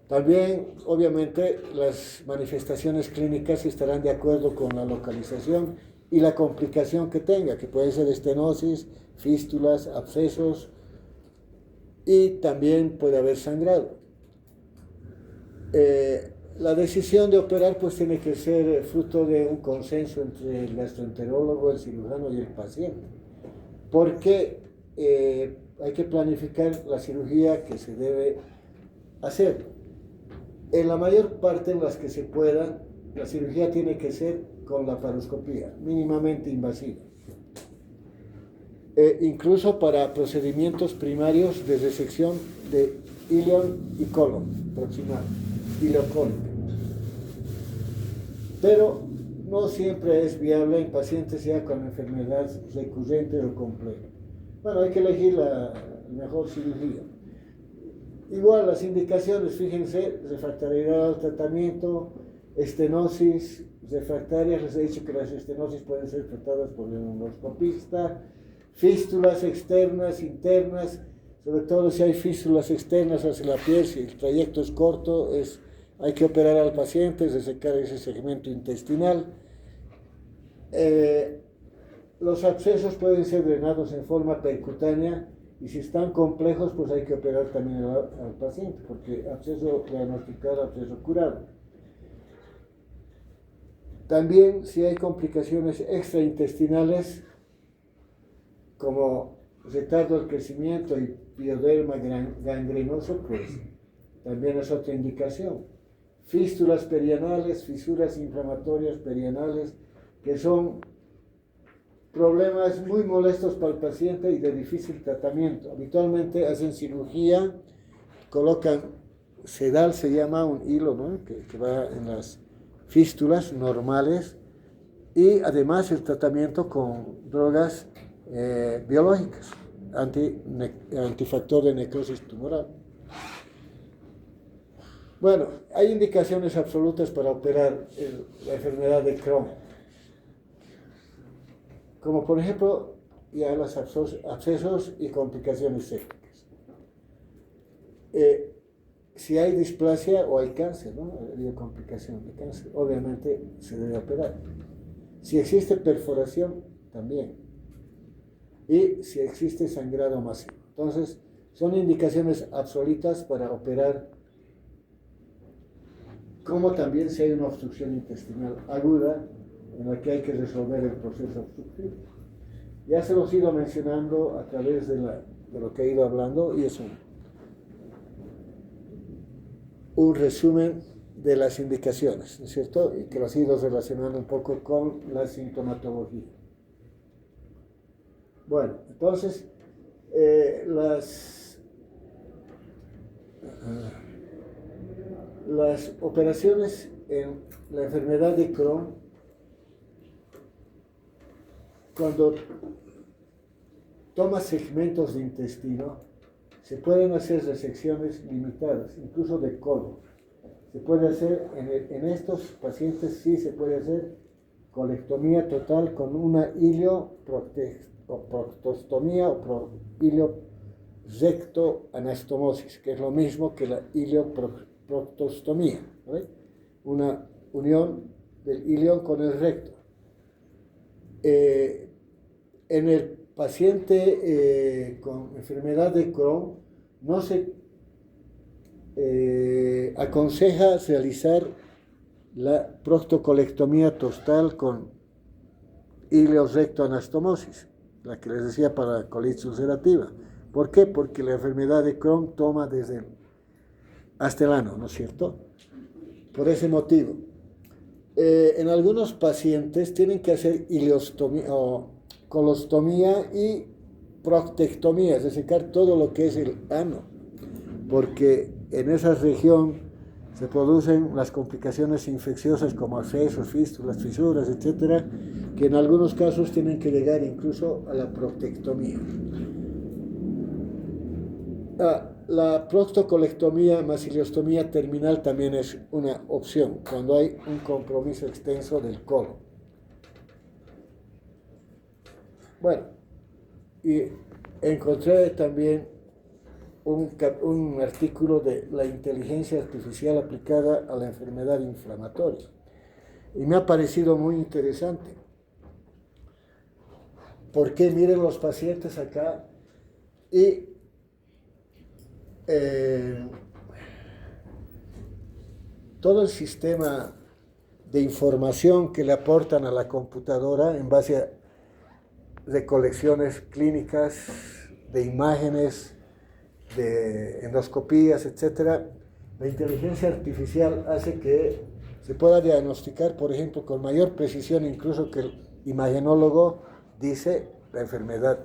También, obviamente, las manifestaciones clínicas estarán de acuerdo con la localización y la complicación que tenga, que puede ser estenosis, fístulas, abscesos, y también puede haber sangrado. La decisión de operar pues tiene que ser fruto de un consenso entre el gastroenterólogo, el cirujano y el paciente, porque hay que planificar la cirugía que se debe hacer. En la mayor parte en las que se pueda, la cirugía tiene que ser con laparoscopía, mínimamente invasiva. Incluso para procedimientos primarios de resección de ilion y colon proximal, ileocólico. pero no siempre es viable en pacientes ya con enfermedad recurrente o compleja. Bueno, hay que elegir la mejor cirugía. Igual las indicaciones, fíjense, refractariedad al tratamiento, estenosis refractaria, les he dicho que las estenosis pueden ser tratadas por el endoscopista, fístulas externas, internas, sobre todo si hay fístulas externas hacia la piel, si el trayecto es corto, hay que operar al paciente, resecar ese segmento intestinal. Los abscesos pueden ser drenados en forma percutánea y si están complejos, pues hay que operar también al paciente, porque absceso diagnosticado, absceso curado. También si hay complicaciones extraintestinales, como retardo del crecimiento y pioderma gangrenoso, pues también es otra indicación. Fístulas perianales, fisuras inflamatorias perianales, que son problemas muy molestos para el paciente y de difícil tratamiento. Habitualmente hacen cirugía, colocan sedal, se llama un hilo, ¿no? que va en las fístulas normales, y además el tratamiento con drogas biológicas, antifactor de necrosis tumoral. Bueno, hay indicaciones absolutas para operar la enfermedad de Crohn, como por ejemplo ya los abscesos y complicaciones sépticas. Si hay displasia o hay cáncer, ¿no? Hay complicación de cáncer, obviamente se debe operar. Si existe perforación, también. Y si existe sangrado masivo. Entonces, son indicaciones absolutas para operar, como también si hay una obstrucción intestinal aguda en la que hay que resolver el proceso obstructivo. Ya se los he ido mencionando a través de lo que he ido hablando, y es un resumen de las indicaciones, ¿no es cierto? Y que los he ido relacionando un poco con la sintomatología. Bueno, entonces, las operaciones en la enfermedad de Crohn, cuando toma segmentos de intestino, se pueden hacer resecciones limitadas, incluso de colon. Se puede hacer, en estos pacientes sí se puede hacer colectomía total con una ilioproctostomía o iliorectoanastomosis, que es lo mismo que la ilioproctostomía, ¿no? Una unión del ilion con el recto. En el paciente con enfermedad de Crohn no se aconseja realizar la proctocolectomía total con iliorectoanastomosis, la que les decía para colitis ulcerativa. ¿Por qué? Porque la enfermedad de Crohn toma hasta el ano, ¿no es cierto? Por ese motivo. En algunos pacientes tienen que hacer ileostomía o colostomía y proctectomía, es decir, todo lo que es el ano, porque en esa región se producen las complicaciones infecciosas como abscesos, fístulas, fisuras, etcétera, que en algunos casos tienen que llegar incluso a la proctectomía. La proctocolectomía más ileostomía terminal también es una opción cuando hay un compromiso extenso del colon. Bueno, y encontré también un artículo de la inteligencia artificial aplicada a la enfermedad inflamatoria, y me ha parecido muy interesante, porque miren los pacientes acá y todo el sistema de información que le aportan a la computadora en base a recolecciones clínicas, de imágenes, de endoscopías, etc. La inteligencia artificial hace que se pueda diagnosticar, por ejemplo, con mayor precisión incluso que el imagenólogo dice la enfermedad,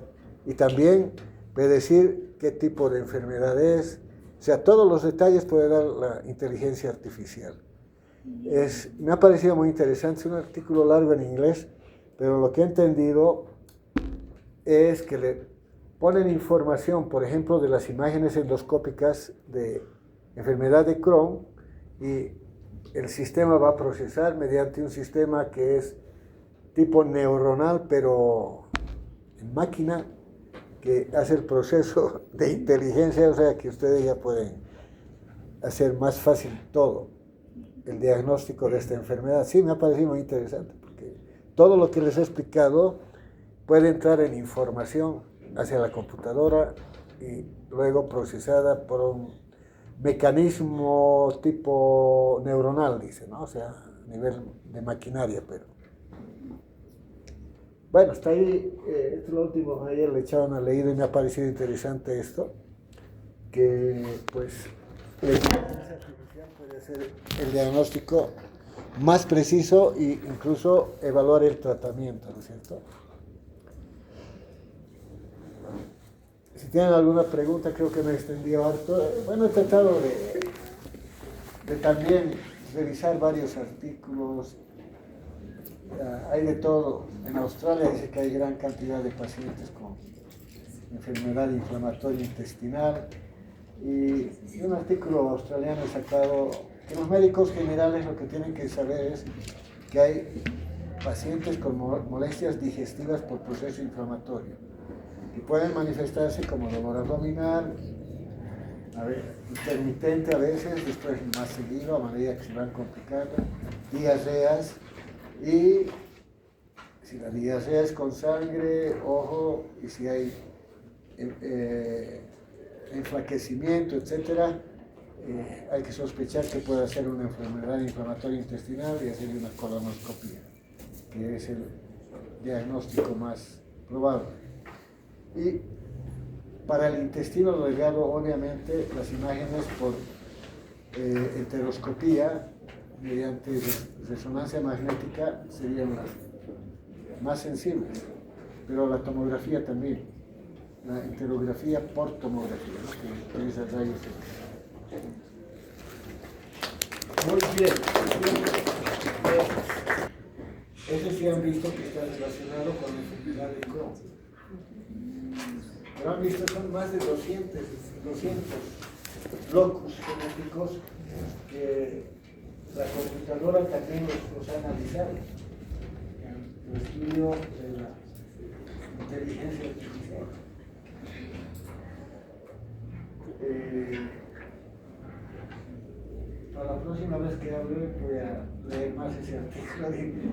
y también predecir qué tipo de enfermedad es. O sea, todos los detalles puede dar la inteligencia artificial. Me ha parecido muy interesante, es un artículo largo en inglés, pero lo que he entendido es que le ponen información, por ejemplo, de las imágenes endoscópicas de enfermedad de Crohn, y el sistema va a procesar mediante un sistema que es tipo neuronal, pero en máquina, que hace el proceso de inteligencia, o sea que ustedes ya pueden hacer más fácil todo el diagnóstico de esta enfermedad. Sí, me ha parecido muy interesante, porque todo lo que les he explicado puede entrar en información hacia la computadora y luego procesada por un mecanismo tipo neuronal, dice, ¿no? O sea, a nivel de maquinaria, pero... Bueno, está ahí, esto es lo último, ayer le echaba una leída y me ha parecido interesante esto, que pues la inteligencia artificial puede hacer el diagnóstico más preciso e incluso evaluar el tratamiento, ¿no es cierto? Si tienen alguna pregunta, creo que me he extendido harto. Bueno, he tratado de también revisar varios artículos. Hay de todo. En Australia dice que hay gran cantidad de pacientes con enfermedad inflamatoria intestinal. Y un artículo australiano he sacado que los médicos generales lo que tienen que saber es que hay pacientes con molestias digestivas por proceso inflamatorio y pueden manifestarse como dolor abdominal, intermitente a veces, después más seguido a medida que se van complicando, diarreas, y si la diarrea es con sangre, ojo, y si hay enflaquecimiento, etcétera, hay que sospechar que puede ser una enfermedad inflamatoria intestinal y hacer una colonoscopia, que es el diagnóstico más probable. Y para el intestino delgado, obviamente, las imágenes por enteroscopía mediante resonancia magnética serían las más sensibles, pero la tomografía también, la enterografía por tomografía, ¿no? Que utiliza rayos X. Muy bien. Eso sí han visto que está relacionado con la enfermedad de Crohn. Pero han visto, son más de 200 locus genéticos que la computadora también los ha analizado en el estudio de la inteligencia artificial. Para la próxima vez que hable voy a leer más ese artículo.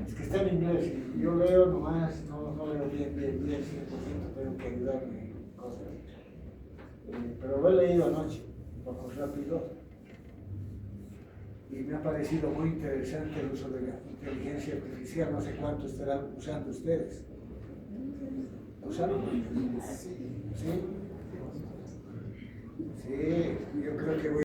Es que está en inglés y yo leo nomás, no leo bien, 100%, tengo que ayudarme en cosas. Pero lo he leído anoche, un poco rápido, y me ha parecido muy interesante el uso de la inteligencia artificial. No sé cuánto estarán usando ustedes. ¿Usaron? ¿Sí? Sí, yo creo que voy